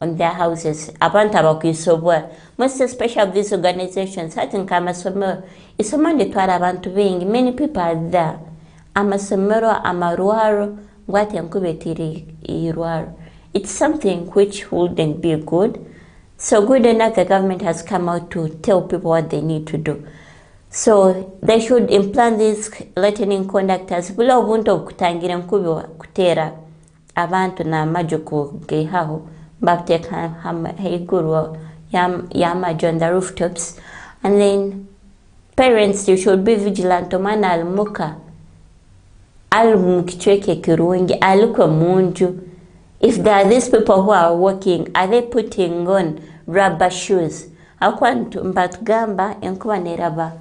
A: on their houses. Abantu abakuisobwa. Most especially of these organizations, hatin kama somero isomande twara abantu bengi. Many people are there. Amasomero amaruaro ngwate nkubetiri iruaro. It's something which wouldn't be good. So good enough the government has come out to tell people what they need to do. So they should implant these lightning conductors. Bula ubuntu kutangira mkubi kutera abantu na majuku gehaho babteka heiguru yamajo on the rooftops. And then parents, you should be vigilant. Omana almuka almukichweke kirungi alukwa munju. If there are these people who are working, are they putting on rubber shoes? Akwantu mbatugamba enkuba ne rubber,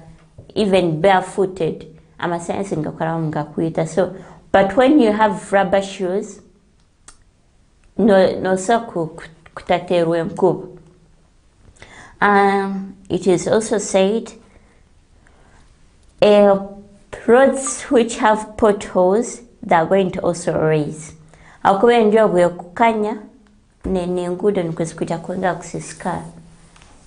A: even barefooted. I'm sensing kuita. So, but when you have rubber shoes, no saku kutateru mkubu. It is also said, roads which have potholes, they are going to also raise. Akuwe njua buyo kukanya, ni ngudo nukuzikuja kuenda kusisika.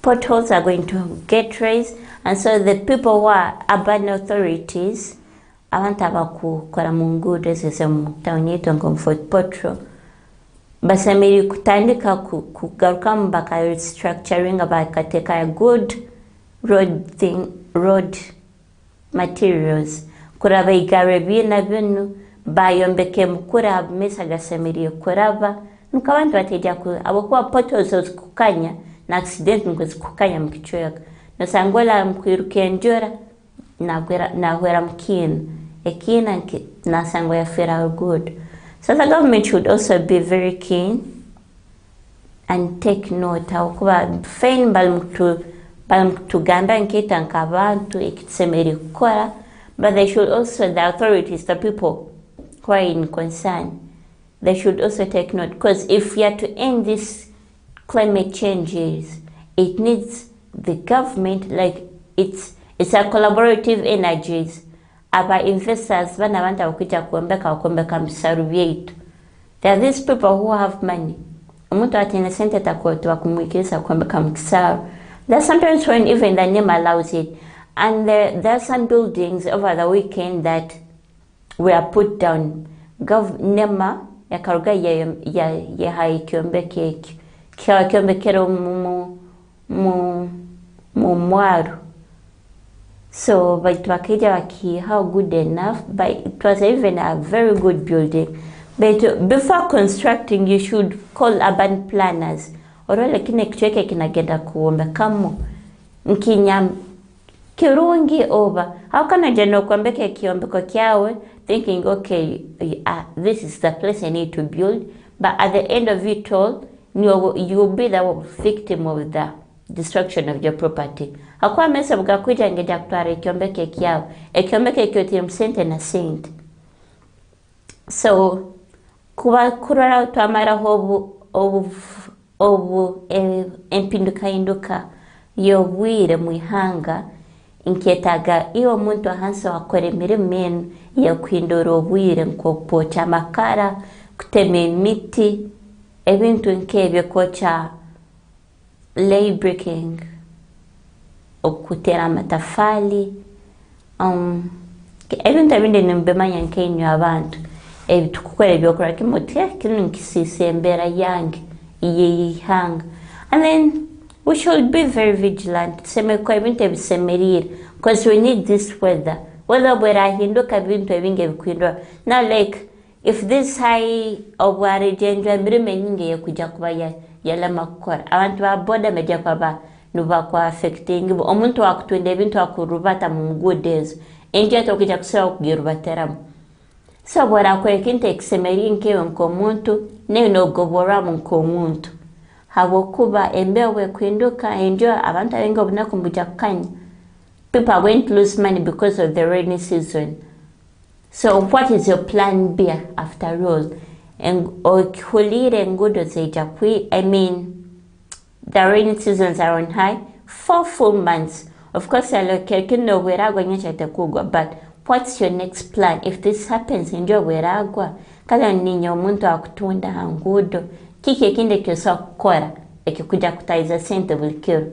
A: Potholes are going to get raised, and so the people who are urban authorities, abantu abakukora mu ngudo zeze mu town yetu ngo Fort Potro, basemiri kutandika kugaruka mbaka restructuring abakateka a good road materials. Kuraba igarebi na binu bayombeke mukura mesa gasemiri kuraba nukabantu bateja ku abokuwa potholes kukanya na accident nkuzikukanya mkichweka nosangola mkwiruke njora na wera mkina ekina na sango ya fera good. So the government should also be very keen and take note akuba fain balmtu gamba nkita nkabantu ekitsemeri kukora, but they should also, the authorities, the people who are in concern, they should also take note, because if we are to end this climate changes, it needs the government, like it's a collaborative energies. Aba investors bana banta wakija kuombeka misaru vyetu. There are these people who have money. Umuntu atene sente takoto wakumwikisa kuombeka misaru. There's sometimes when even the name allows it. And there are some buildings over the weekend that were put down. Nema ya karuga ya haikiombeke kiombekero mwaru. So, but how good enough, but it was even a very good building. But before constructing, you should call urban planners. Orole kine kichweke kinagenda kuombe kamo mkinya kirungi over. How can I just kwambeke kiombeko kyawe thinking, okay, this is the place I need to build, but at the end of it all, you'll be the victim of the destruction of your property. Hakuwa mesa bugakuja ngeja kutwara ekyombeke kyawe. Ekyombeke kyote msente na sente. So, kuba kurara twamara obu empinduka induka yobwire mwihanga nketaga iyo muntu ahanse wakora emirimo enu yakwindura obwire nk'okwookya amakara, kutema emiti, ebintu nk'ebyo, kwokya laybreaking, okutera amatafali, ebintu ebindi nimbimanya nk'enywe abantu tukukora ebyokora kimutya kinu nkisiisa embeera yange yeihanga. And then we should be very vigilant. Semekwa ebintu ebisemerire, because we need this weather. Whether bwerahinduka ebintu ebinge bikwindwa. Now like if this high obwarejenjwa emirimo enyingi yekuja kuba yalama kukora, abantu ba boda meja kwaba nuba kwa affecting omuntu wakutunda ebintu akurubata mu good days enje tokija kusaba kugirubateramu. So bwera kwekinte ekisemerire nkewe nkomuntu neno goboramu nkomuntu habokuba embewe kwinduka enjo abantu abenga obunaku mbuja kukanya. People are going to lose money because of the rainy season. So what is your plan B after all? And okulire ngudo zeja kwi, I mean the rainy seasons are on high 4 full months. Of course alokekino weragwa nyesha tekugwa, but what's your next plan if this happens enjo weragwa kala ninyo omuntu akutunda hangudo kiki kinde kyosa kukora ekikuja kutaiza sente bulikiro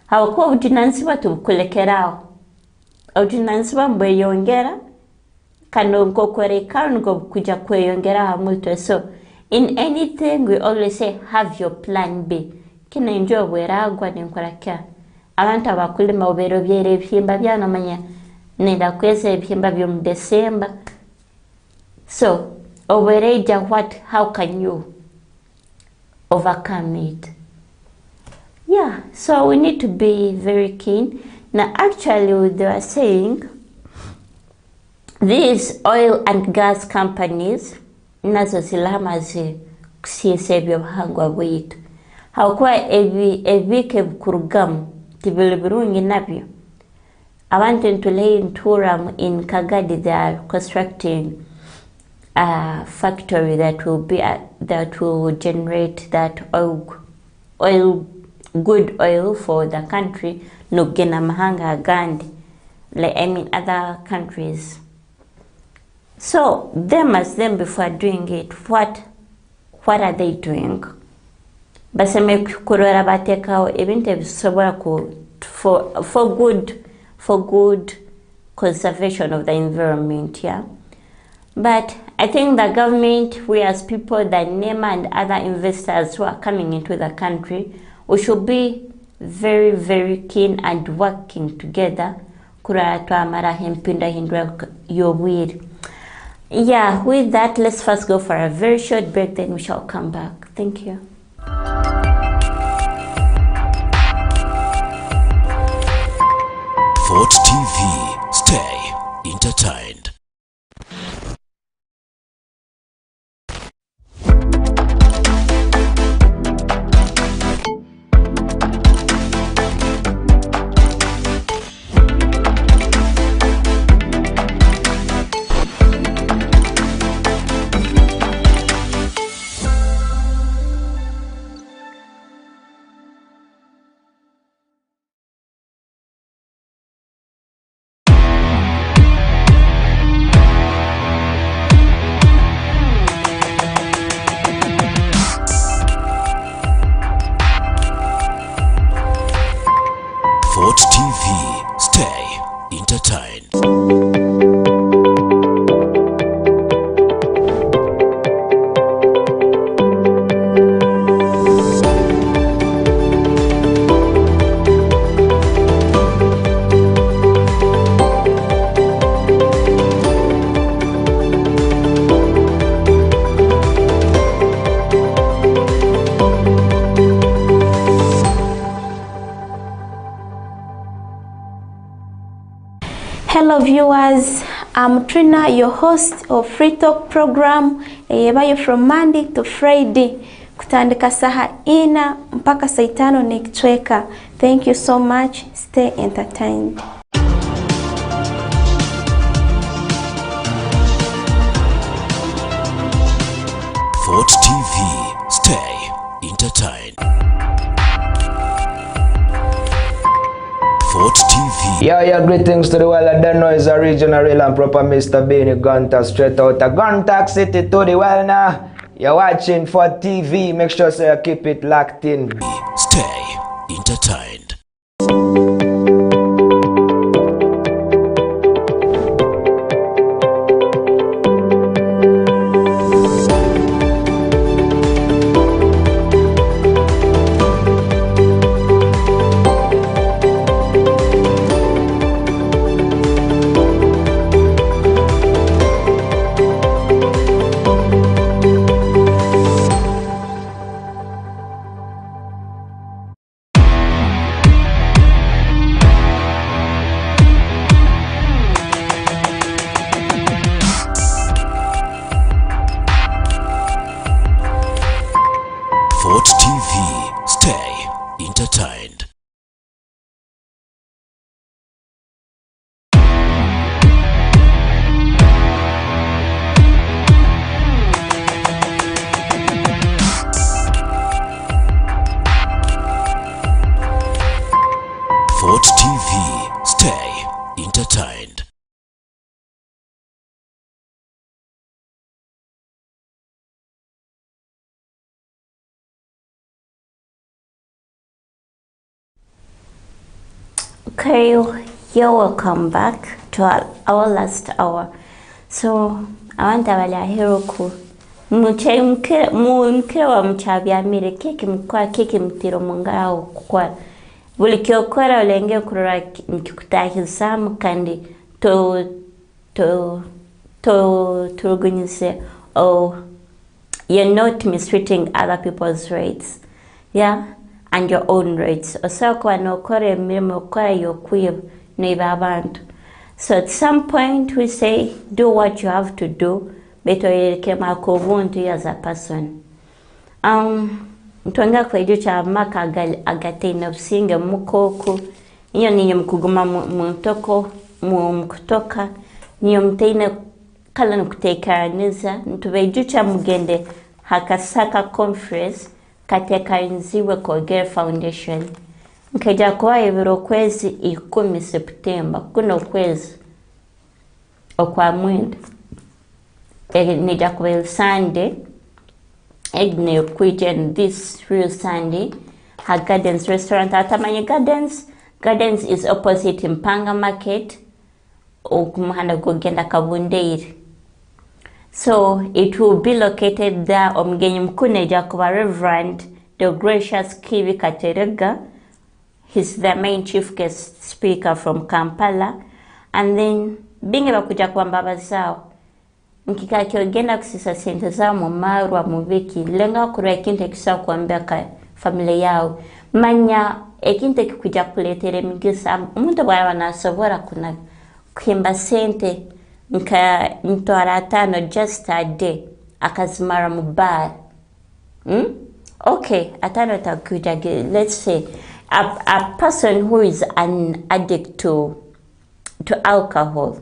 A: hawakuwa ujinansiba tubukulekerao ujinansiba mbweyongera kano nkokore nko kuja kweyongera hamutwe. So in anything we always say have your plan B. Kina enjo bweragwa ninkora kya abantu abakulima obero byere ebihimba byanamanya nenda kweza ebihimba byo mu December. So overeja how can you overcome it? Yeah, so we need to be very keen. Now actually they were saying these oil and gas companies nazo zilamaze kusiesa ebyobuhangwa bwitu hakuwa ebike bukurugamu tibili birungi nabyo. Abantu ntulei nturam in Kagadi they are constructing a factory that will generate that good oil for the country nugena mahanga agandi, like I mean other countries. So them before doing it, what are they doing? Baseme kurora batekao ebintu ebisobora for good conservation of the environment, yeah. But I think the government, we as people, the NEMA and other investors who are coming into the country, we should be very, very keen and working together. Yeah, with that, let's first go for a very short break, then we shall come back. Thank you.
B: Fort TV. Stay entertained.
D: viewers, I'm Trina, your host of Free Talk program, eyebayo from Monday to Friday kutandika saha ina mpaka saa 5 nikitweka. Thank you so much. Stay entertained.
B: Fort TV, stay entertained. Fort TV.
C: Yeah, greetings to the world. I don't know is a regional real and proper Mr. Benny Gunter, straight out of Gunter City to the world now. You're watching Fort TV. Make sure so you keep it locked in.
B: Stay entertained. Fort TV, stay entertained. Fort TV, stay entertained.
A: Okay, you're welcome back to our last hour. So, awanta wale ahiroku mkire wa mchabyamire kiki mkwa kiki mtiro mungao kwa buli kyokora olenge kurora nkikutahizamu kandi turugunyise you're not mistreating other people's rights, yeah, and your own rights. Osako anokore mirimo okora yokuye neiba abantu. So at some point we say do what you have to do beto yekema kovuntu as a person. Ntwanga kwa ijo cha maka agate nafsinge mukoko iyo niyo mkuguma mutoko mkutoka niyo mteine kala nukutekaraniza ntube ijo cha mugende hakasaka conference kateka inziwe Kogere Foundation nkeja kwa ibiro kwezi 10 September kuno kwezi okwa mwenda nija kwa Sunday Egne Kwijen this real Sunday her Gardens restaurant atamanye Gardens is opposite Mpanga Market okumuhanda gogenda Kabundeiri. So it will be located there. Omgenyi mkune Jacoba Reverend the Gracious Kivi Katerega. He's the main chief guest speaker from Kampala. And then binge bakuja kwa mbaba zao nkika kiogenda kusisa sente zao mumarwa mubiki lenga kura ekinte kisa kuambia ka familia yao manya ekinte kikuja kuletere migisa umuntu bwa nasobora kuna kuhimba sente nka mtwara 5 just a day akazimara mubar. Okay, atano takuja, let's say a person who is an addict to alcohol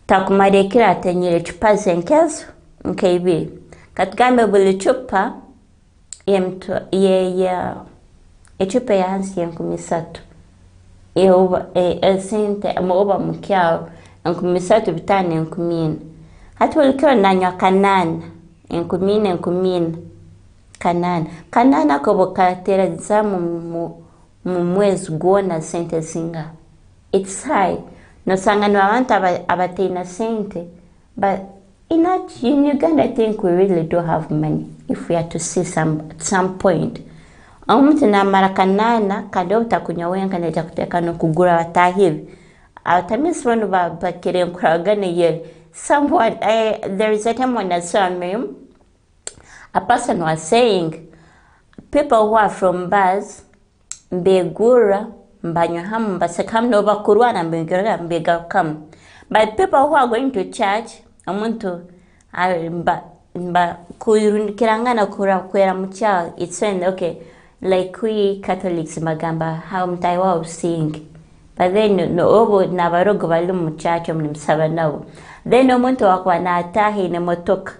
A: takumarekera atenyere chupa zenkezo nkaibi katugambe buli chupa echupa ya hansi ya 13 sente amoba mukyao 13 bitano hatu ulikiwa nanywa kanana 10 kanana kobo karatera zamu mu mwezi guona sente zinga. It's high. No sangano abantu abateina sente, but in Uganda I think we really do have money if we are to see at some point. Omuntu na marakanana kado utakunya wenga neja kuteka no kugura watahivi. Atamisi wanu bakire nkuragane yeri. Someone, there is a time when I saw a meme, a person was saying, people who are from bars, begura mbanyo ham mbasakam no bakurwana mbega come. But people who are going to church, omuntu mba kirangana kwera mucha, it's when okay, like we Catholics magamba how mtaiwa sing. But then no obo na barogo bali mu church mnisaba nabo. Then omuntu wakwa na atahi ne motoka.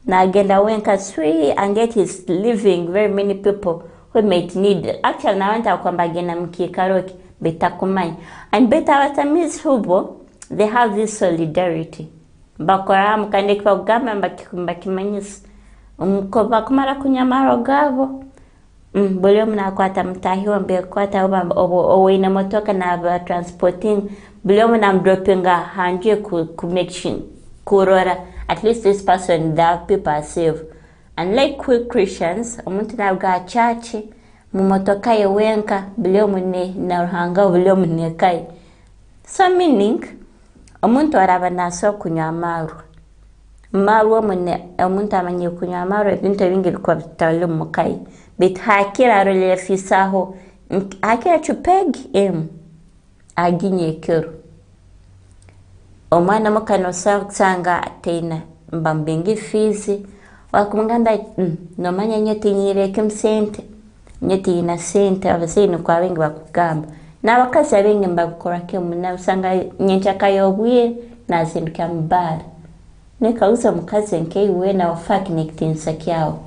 A: Na agenda wenka swi and get his living very many people who might need. Actually na wanta kwamba gena mkikaroki betakumanya. And beta watamiz hubo, they have this solidarity. Bakora mukande kwa ugamba mbakimanyisa. Mkoba kumara kunyamaro gabo. Bole mnakwata mtahiwa mbe kwata obo ina motoka na transporting. Bole mnamdropinga hanje connection kurora. At least this person, that people are safe. And like we Christians, omuntu nabga church mumotoka yewenka bile mune na ruhanga bile mune kai. So meaning omuntu araba naso kunywa amaru. Maru mune omuntu amanye kunywa amaru ebintu bingi kwa bitalo mukai. Bit hakira role fisaho hakira chupegi aginye kero. Omwana mukano sanga atena mbambengi fizi wakumugamba no manya nyoti nyireke msente nyoti ina sente abasini kwa wengi bakugamba n'abakazi abengi mbakora ke muna usanga nyenchaka yobwiye nazinduka mbara nekauza mukazi nkewe na connecting sakyao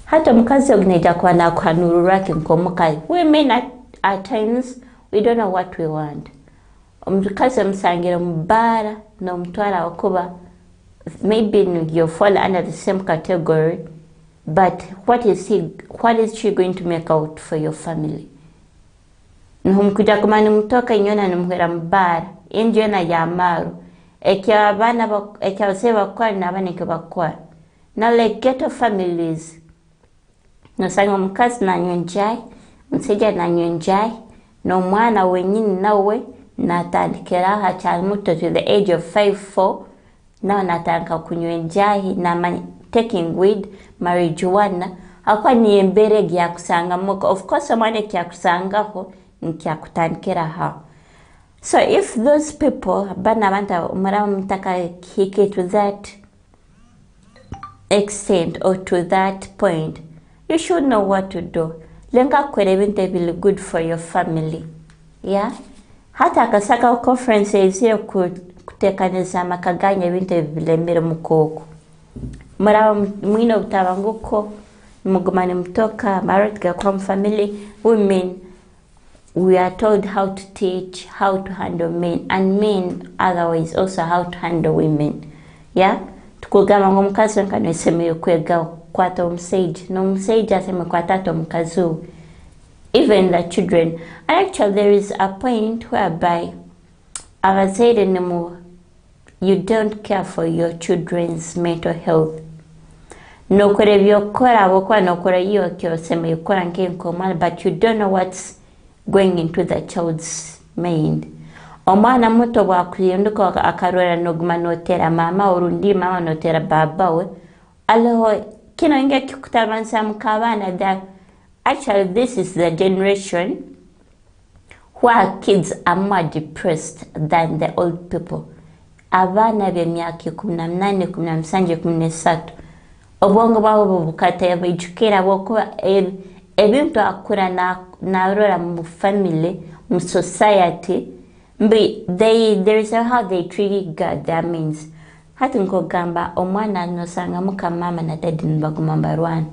A: hata mukazi ogneja kwa na kwanuru rake nkomukai women at times we don't know what we want. Umtukazi msangira mbara no mtwala okuba maybe you fall under the same category, but what is she going to make out for your family? Nuhumkuja kumani mtoka nyona numhera mbara injona ya maru ekia bana ekia usewa kwa na bana kwa na like ghetto families no sango mkazi na nyonjai msija na nyonjai no mwana wenyini nawe natandikira hachal muto to the age of 5-4 now natanka kunywenjahi na taking weed marijuana akwa ni embere gya kusanga moko of course amane kya kusanga ho nkya kutandikira ha. So if those people bana banta umara mtaka hike to that extent or to that point, you should know what to do. Lenga kwere binte will good for your family. Yeah? Hata akasaka conferences hiyo kutekaneza makaganya binte bilemere mukoko. Mara mwino utabanguko mugumane mtoka married kwa family women we are told how to teach how to handle men and men otherwise also how to handle women. Yeah? Tukugama ngomkazi nkano iseme kwega kwata umsage no umsage aseme kwata mkazu. Even the children. And actually there is a point whereby I said you don't care for your children's mental health. No kore byokora bokwa no kore iyo kyo sema yokora nkenkomala but you don't know what's going into the child's mind. Omwana muto bwakuyenduka akarora noguma notera mama urundi mama notera baba we alo kino inge kikutabansa mukabana that actually this is the generation where kids are more depressed than the old people. Abana b'emyaka 18, 17, 13 obwongo bwabo bukata yabijukira boko ebintu akura na rora mu family mu society there is how they treat God. That means hati nkogamba omwana nosanga muka mama na dadi nibagumamba rwana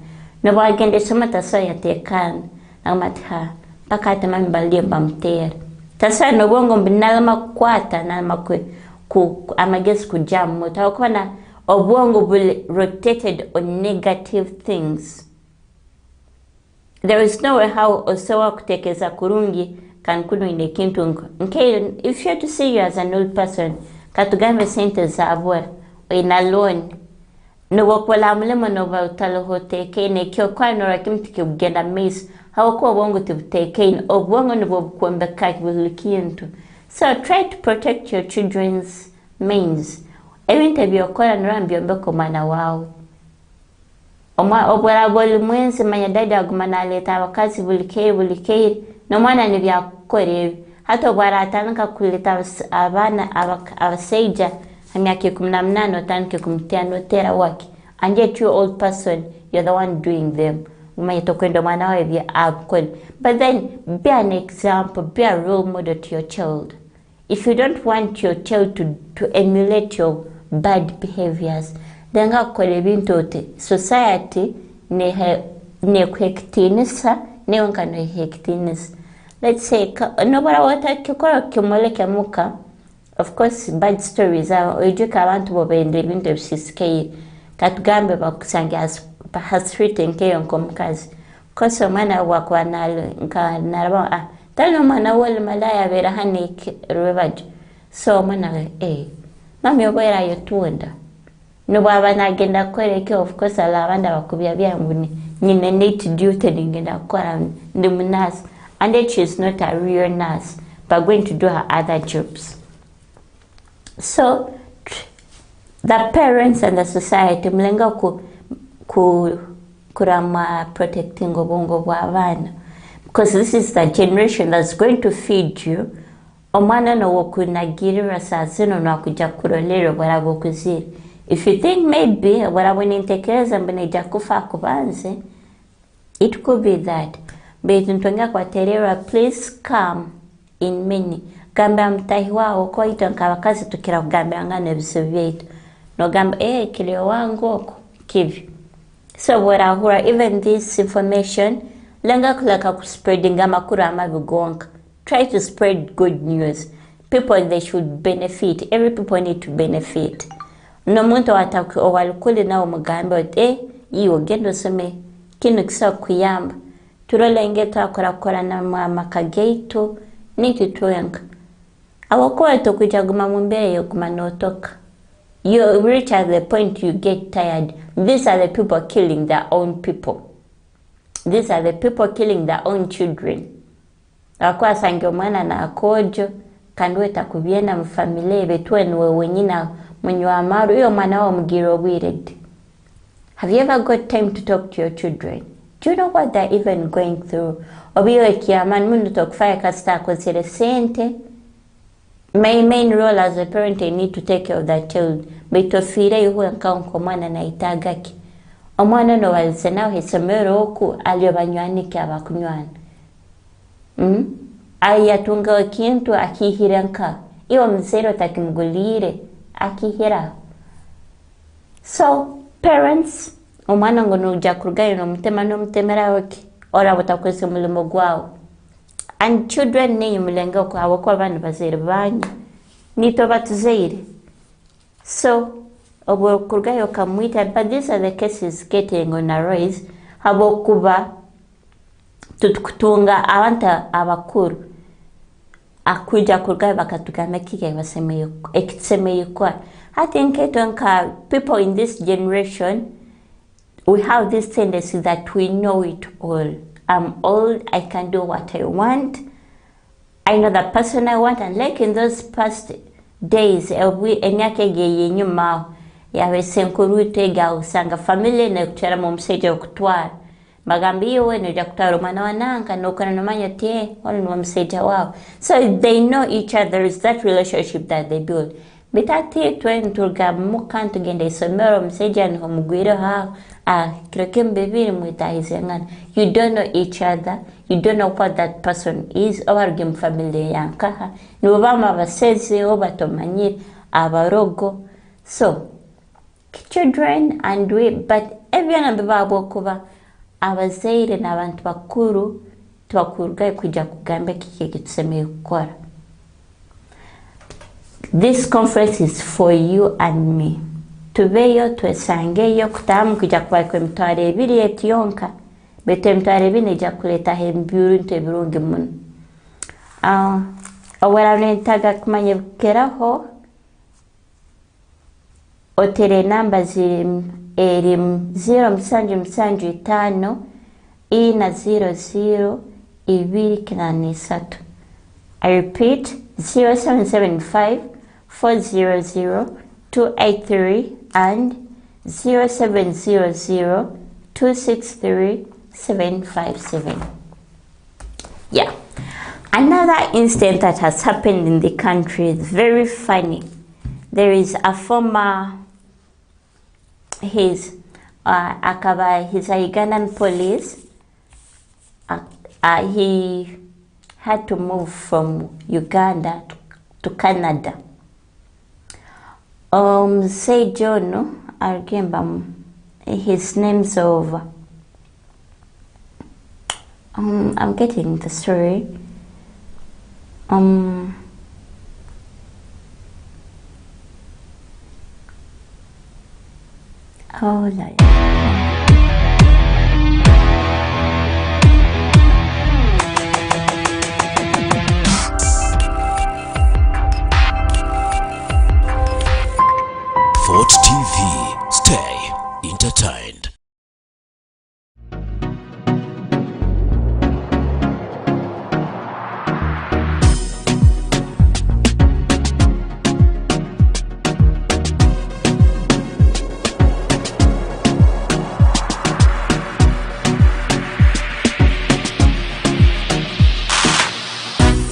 A: no bagende soma taso yatekana amata pakata mami balie bamtera tasa no bongo mbinalama kwata na makwe ku amagesi kujam mutawakona obwongo rotated on negative things. There is no way how osowa kutekeza kurungi kan kuno ine kintungo. Okay, if you have to see you as an old person, katugame sente za abwa o ina loan no wakola mlemo no bautalo hoteke ne kyo kwa no rakimtike ugenda miss how ko bongo tibteke obwongo no bokwembe kaki bulikintu. So try to protect your children's minds. Ebintu byokola nrambi ombeko mana wao. Oma obwera boli mwenzi manya dada agumana leta abakazi bulikeye no n'omwana nebyakukora hata obwaratandika kuleta abaana abasaija emyaka 18 otandike kumutiana otera wake, and yet you old person, you're the one doing them. Umanye tokwenda omwana wawe byakukora. But then be an example, be a role model to your child. If you don't want your child to emulate your bad behaviors, then gakora ebintu ote society ne kwektinisa ne onkano hektinisa. Let's say nobara watakikora kimoleke muka. Of course bad stories are ojuka abantu bobende ebintu ebisisikeyi katugambe bakusangira hasrite nkeyo nkomukazi koso mwana wakwa nalaba tano mwana wole malaya vera hanike rwebaje so mwana mami obera yotunda no baba nagenda kwereke of course alabanda bakubya byanguni nyine need duty ngenda kora ndi nurse, and that she's not a real nurse but going to do her other jobs. So the parents and the society mlenga kurama protecting obongo bwa abana, because this is the generation that's going to feed you. Omwana no wokunagirira sazino no akuja kurolero baragokuzira. If you think maybe barabonentekereza mbeneja kufa kubanze, it could be that. But ntonga kwa terera, please come in many. Gamba mtahi wao kwa ito nkabakazi tukira kugambe angane ebisoviet. No gamba kilio wangu oko kivi. So warahura, even this information, lenga kulaka kuspreading amakura amabigonga. Try to spread good news. People, they should benefit. Every people need to benefit. No muntu wataku owalukuli na umugambe iyo gendo some kinu kisa kuyamba. Turole ingeta kora na makageitu niti tuyenga. Awakuwa tokujaguma mumbere yokuma notoka. You reach at the point you get tired. These are the people killing their own people. These are the people killing their own children. Akwa sange mwana na akojo kandweta kubyena mfamilie betweni wenyina mwenye amaru iyo mwana wa mugiro wired. Have you ever got time to talk to your children? Do you know what they're even going through? Obiyo kiaman mundu tokufaya kasta konsere sente. My main role as a parent, I need to take care of that child. Betofire yuhu nkaunko mwana na itagaki. Omwana no walisenao hisomero oku aliyobanywaniki abakunywana. Ayatunga kintu akihiranka. Iwa mzero takimgulire akihira. So, parents, omwana ngono jakurugayo no mtema no mtemera waki. Ora watakwese mulimo gwao. And children ni mulenga kwa wakwa bana bazere banyi. Nito batuzeire. So, obo kurgayo kamwita, but these are the cases getting on a rise. Habo kuba tutukutunga awanta abakuru. Akuja kurgayo bakatugame kike basemeyo ekitsemeyo kwa. I think people in this generation, we have this tendency that we know it all. I'm old, I can do what I want. I know the person I want, and like in those past days, enyake geye nyuma ya wesenkurute ga usanga family na kuchara mumseje okutwara. Magambi iwe ni jakutara umana wananga no kana nomanya tie wala ni mumseja wao. So they know each other. It's that relationship that they build. Bitati twenturga mukantu gende isomero mseja ni homugwiro hao. Kirokembebiri mwitahizengana. You don't know each other. You don't know what that person is. Obarugim family yankaha. Ni wabama abasezi, obatomanyiri, abarogo. So, children and we, but everyone ambibabo kuba abazeire na abantu bakuru twakurugaye kujya kugambe kike gitsemeye gukora. This conference is for you and me. Tubeyo twesangeyo kutamu kujya kwakwe mtware ebiri etiyonka bete mtware bine jya kuleta hemburu nte birungi muno. Awera nentaga kumanye bukeraho otere namba ziri 075 ina 00 283. I repeat 0775 400 283 and 0700 263 757. Yeah. Another incident that has happened in the country is very funny. There is a former, he's a Ugandan police. He had to move from Uganda to Canada. Say John, I remember his name's over. I'm getting the story. Oh, like.
B: Fort TV. Stay entertained.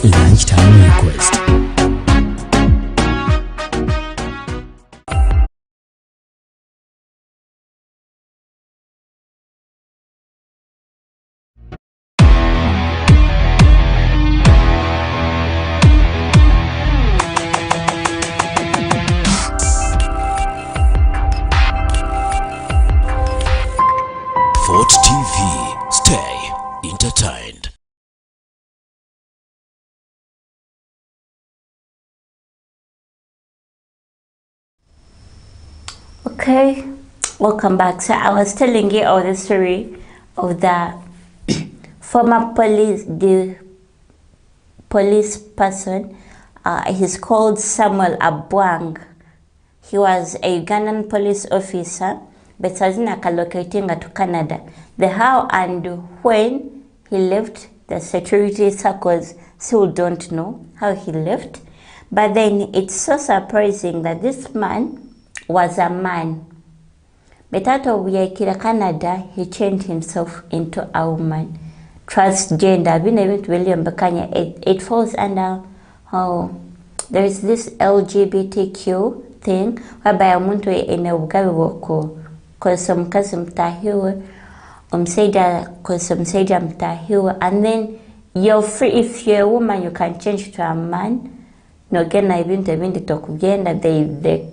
B: Lifetime request. Fort TV. Stay entertained.
A: Okay, welcome back. So I was telling you all the story of the former police person. He's called Samuel Abwang. He was a Ugandan police officer, but sazina kalocating to Canada. The how and when he left, the security circles still don't know how he left. But then it's so surprising that this man was a man. But out of Canada, he changed himself into a woman. Transgender, it falls under how there is this LGBTQ thing whereby umuntu ene ugawe woko kosa mkazi mtahiwe kosa mseja mtahiwe, and then you're free. If you're a woman, you can change to a man. No, again, they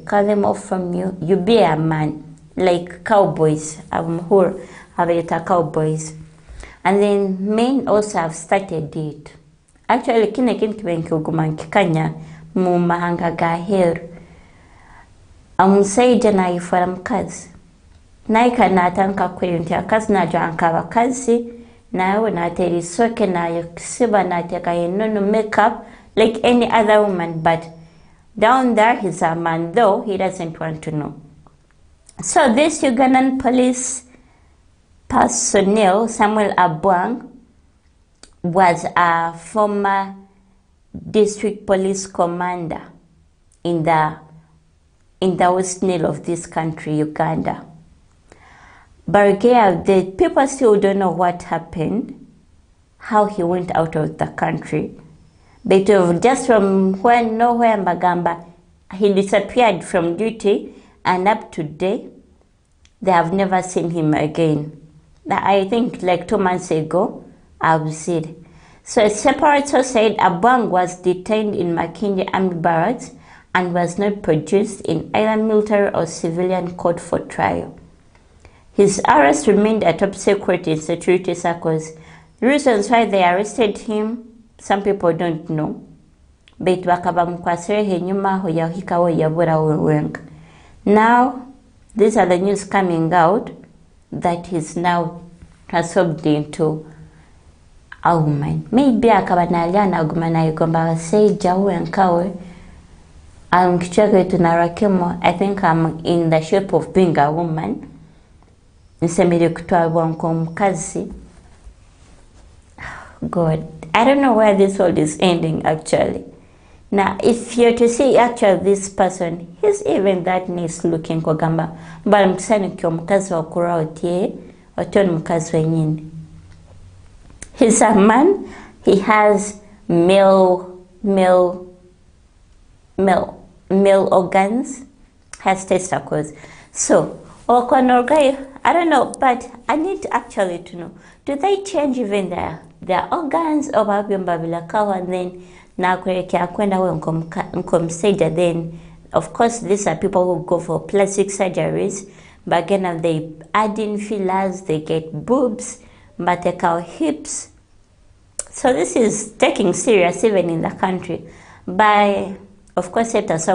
A: cut them off from you. You be a man, like cowboys. Cowboys. And then men also have started it. Actually, kikanya mumahanga gaher. Amusaija na ifara mkazi. Naika na atanka kweli akazi na janka wakazi. Na na teri soke na yksiba na teka yenono makeup like any other woman, but down there he's a man, though he doesn't want to know. So this Ugandan police personnel, Samuel Abwang, was a former district police commander in the West Nile of this country, Uganda. But the people still don't know what happened, how he went out of the country. But just from when nowhere Magamba, he disappeared from duty, and up to today, they have never seen him again. I think like 2 months ago, I've seen. So a separate source said Abwang was detained in Makindye Army Barracks and was not produced in either military or civilian court for trial. His arrest remained a top secret in security circles. The reasons why they arrested him, some people don't know. But now, these are the news coming out that he's now transformed into a woman. Maybe akabanalia gumana igomba say jawu enkawe. I think I'm in the shape of being a woman. God, I don't know where this world is ending actually. Now, if you're to see actually this person, he's even that nice looking kogamba. But I'm saying mkazi wa kurautie, otoni mkazi wenyini. He's a man, he has male organs, has testicles. So, I don't know, but I need actually to know, do they change even their organs or babila and then then of course these are people who go for plastic surgeries, but again they add in fillers, they get boobs, but they call hips. So this is taking serious even in the country. By of course this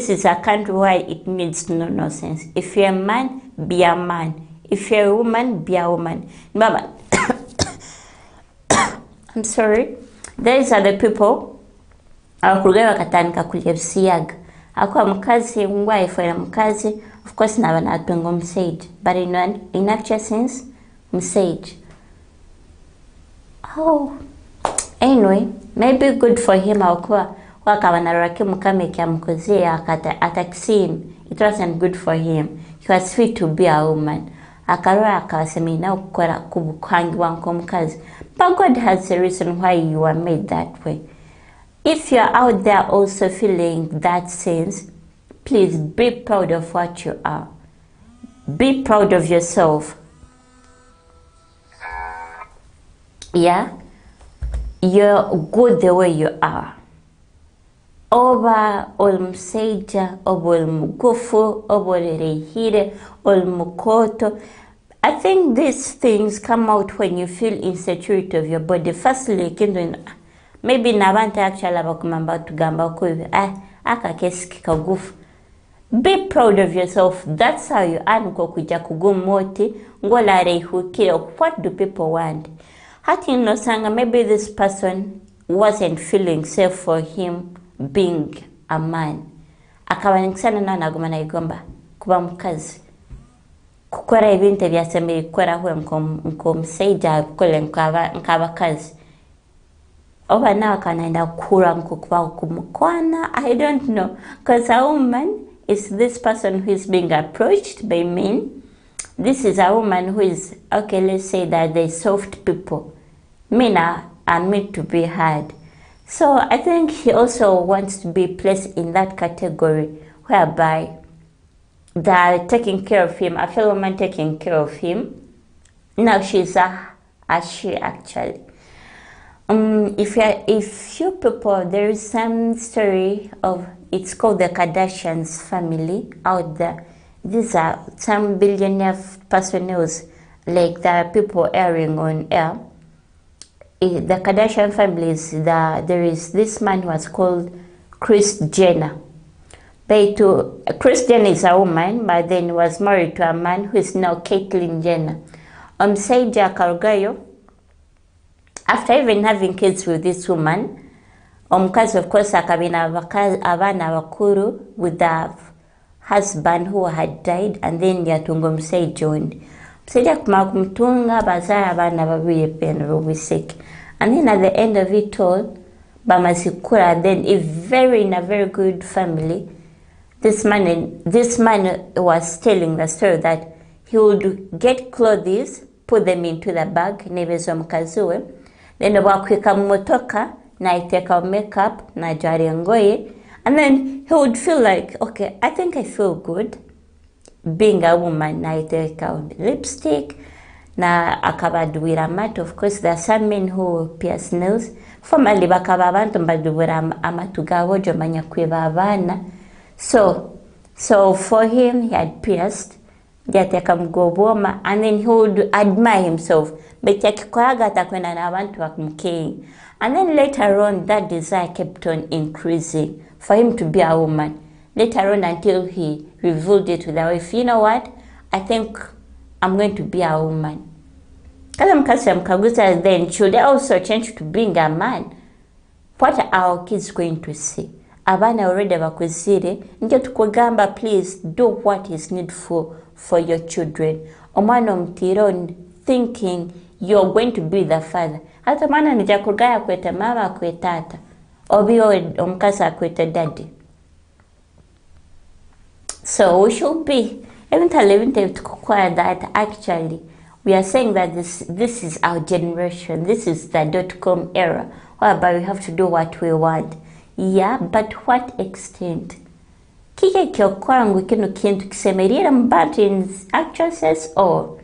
A: is a country where it needs no nonsense. If you're a man, be a man. If you're a woman, be a woman. Mama, I'm sorry. These are the people abakurugayo bakatandika kulya ebisiyaga. Akuba mukazi wife era mukazi, of course naba natunga omusaija, but in actual sense musaija. Oh, anyway, maybe good for him akuba wakaba narake mukame kyamukoze attack-him. It wasn't good for him. He was fit to be a woman. Akarora akasemina ukora kubukwangiwa nkomukazi. But God has a reason why you are made that way. If you're out there also feeling that sense, please be proud of what you are. Be proud of yourself. Yeah? You're good the way you are. Oba olmuseija, oba olmugufu, oba olirehire, olmukoto. I think these things come out when you feel insecurity of your body. Firstly, maybe nabanta actually abakumamba tugamba kubi akakesi kikagufu. Be proud of yourself. That's how you earn kuja kugumoti ngola reihukire. What do people want? Hati no sanga, maybe this person wasn't feeling safe for him being a man. Akawanikisana na nagumana igomba kuba mukazi. Kukora ibintu byaseme ikora hwe nkomuseija kole nkabakazi. Oba nawe kanaenda kura nkukuba kumukwana. I don't know, because a woman is this person who is being approached by men. This is a woman who is, okay, let's say that they're soft people. Men are meant to be hard. So I think he also wants to be placed in that category whereby they're taking care of him, a fellow man taking care of him. Now she's a she actually. If you people, there is some story of, it's called the Kardashians family out there. These are some billionaire personnels, like the people airing on air. The Kardashian family is there is this man who was called Kris Jenner. Kris Jenner is a woman, but then was married to a man who is now Caitlyn Jenner. Seija Karugayo, after even having kids with this woman, omukazi of course akabina abana bakuru with the husband who had died, and then yatunga omusaija joined. Omusaija kumara kumutunga bazara abana babiri pena sick. And then at the end of it all, bamazikura, then in a very good family. This man was telling the story that he would get clothes, put them into the bag, nebezo mukaziwe, then wakwika mumotoka, na iteka makeup, na jari ngoye, and then he would feel like, okay, I think I feel good being a woman. Na iteka lipstick, na akabaduwira amatu. Of course, there are some men who pierce nails. Formerly bakaba abantu mbaduwira amatu gabo jomanya kwiba abana. So for him, he had pierced, and then he would admire himself. And then later on, that desire kept on increasing for him to be a woman. Later on, until he revealed it to the wife, you know what? I think I'm going to be a woman. Then should I also change to being a man? What are our kids going to see? Abana already bakuzire, nje tukugamba, please do what is needful for your children. Omwana omutiro thinking you're going to be the father. Hata mwana nija kugaya kweta mama kweta tata. Obi omukasa kweta daddy. So we should be even to acquire that actually We are saying that this is our generation. This is the .com era, whereby we have to do what we want. Yeah, but what extent? Kike kyokukola ngu kino kintu kisemerera mu buttons, actresses or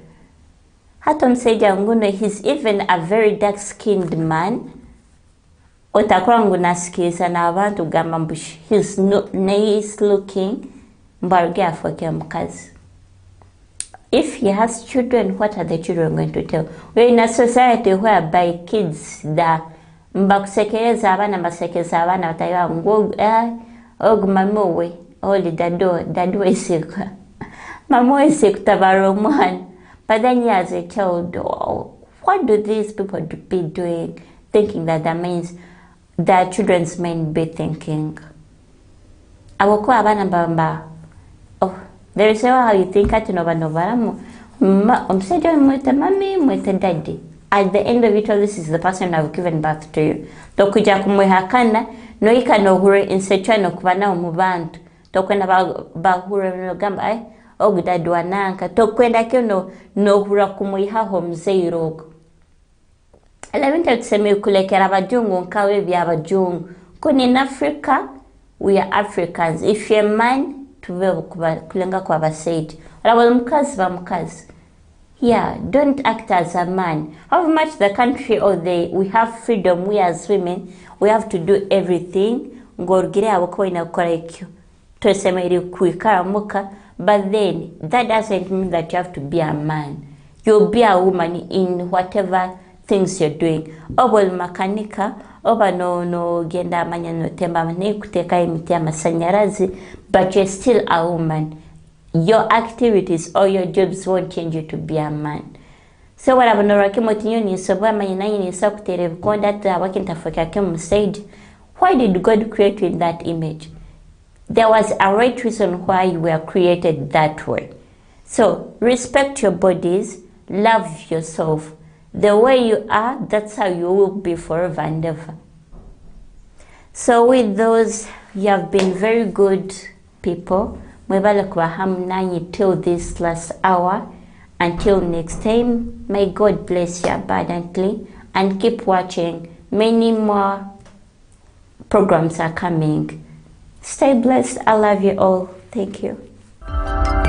A: hata omusajja nguno, he's even a very dark-skinned man. Otakola ngu nasikiriza n'abantu gamba mbu he's nice looking, mbu aruge afuuke mukazi. If he has children, what are the children going to tell? We're in a society whereby kids that mbakusekereza abana basekeza abana batayiwa ngu ogu mama we oli dadu wesekwa mama wesekutabara omwana. But then you as a child, what do these people be doing, thinking that that means their children's men be thinking? Awoko abana bamba. Oh, there is how you think at Nova umseja mwete mami mwete daddy. At the end of it all, this is the person I've given birth to you. Tokuja kumwehakana no ika no hure insechwa no kubana umubantu. Tokwenda ba hure no gamba ogudadwa nanka tokwenda kyo no hura kumwihaho mzeirogo. Elementa tuseme kulekera abajungu nkawe byabajungu. Kuni in Africa, we are Africans. If you're a man, tuve kulenga kwa basaid. Wala mukazi ba mukazi. Yeah, don't act as a man. However much the country or we have freedom, we as women, we have to do everything. Ngorgire abako inakora ikyo. Tusemeri kuikara muka. But then, that doesn't mean that you have to be a man. You'll be a woman in whatever things you're doing. Obol makanika, oba no genda manya no temba mane kuteka imiti ya masanyarazi, but you're still a woman. Your activities or your jobs won't change you to be a man. So what I'm not motinyo ni sobwa manya ni sakutere konda ta wakinta foka kemu said, why did God create you in that image? There was a right reason why you were created that way. So, respect your bodies, love yourself. The way you are, that's how you will be forever and ever. So with those, you have been very good people. Mwebale kwa hamnanyi till this last hour. Until next time, may God bless you abundantly and keep watching. Many more programs are coming. Stay blessed. I love you all. Thank you.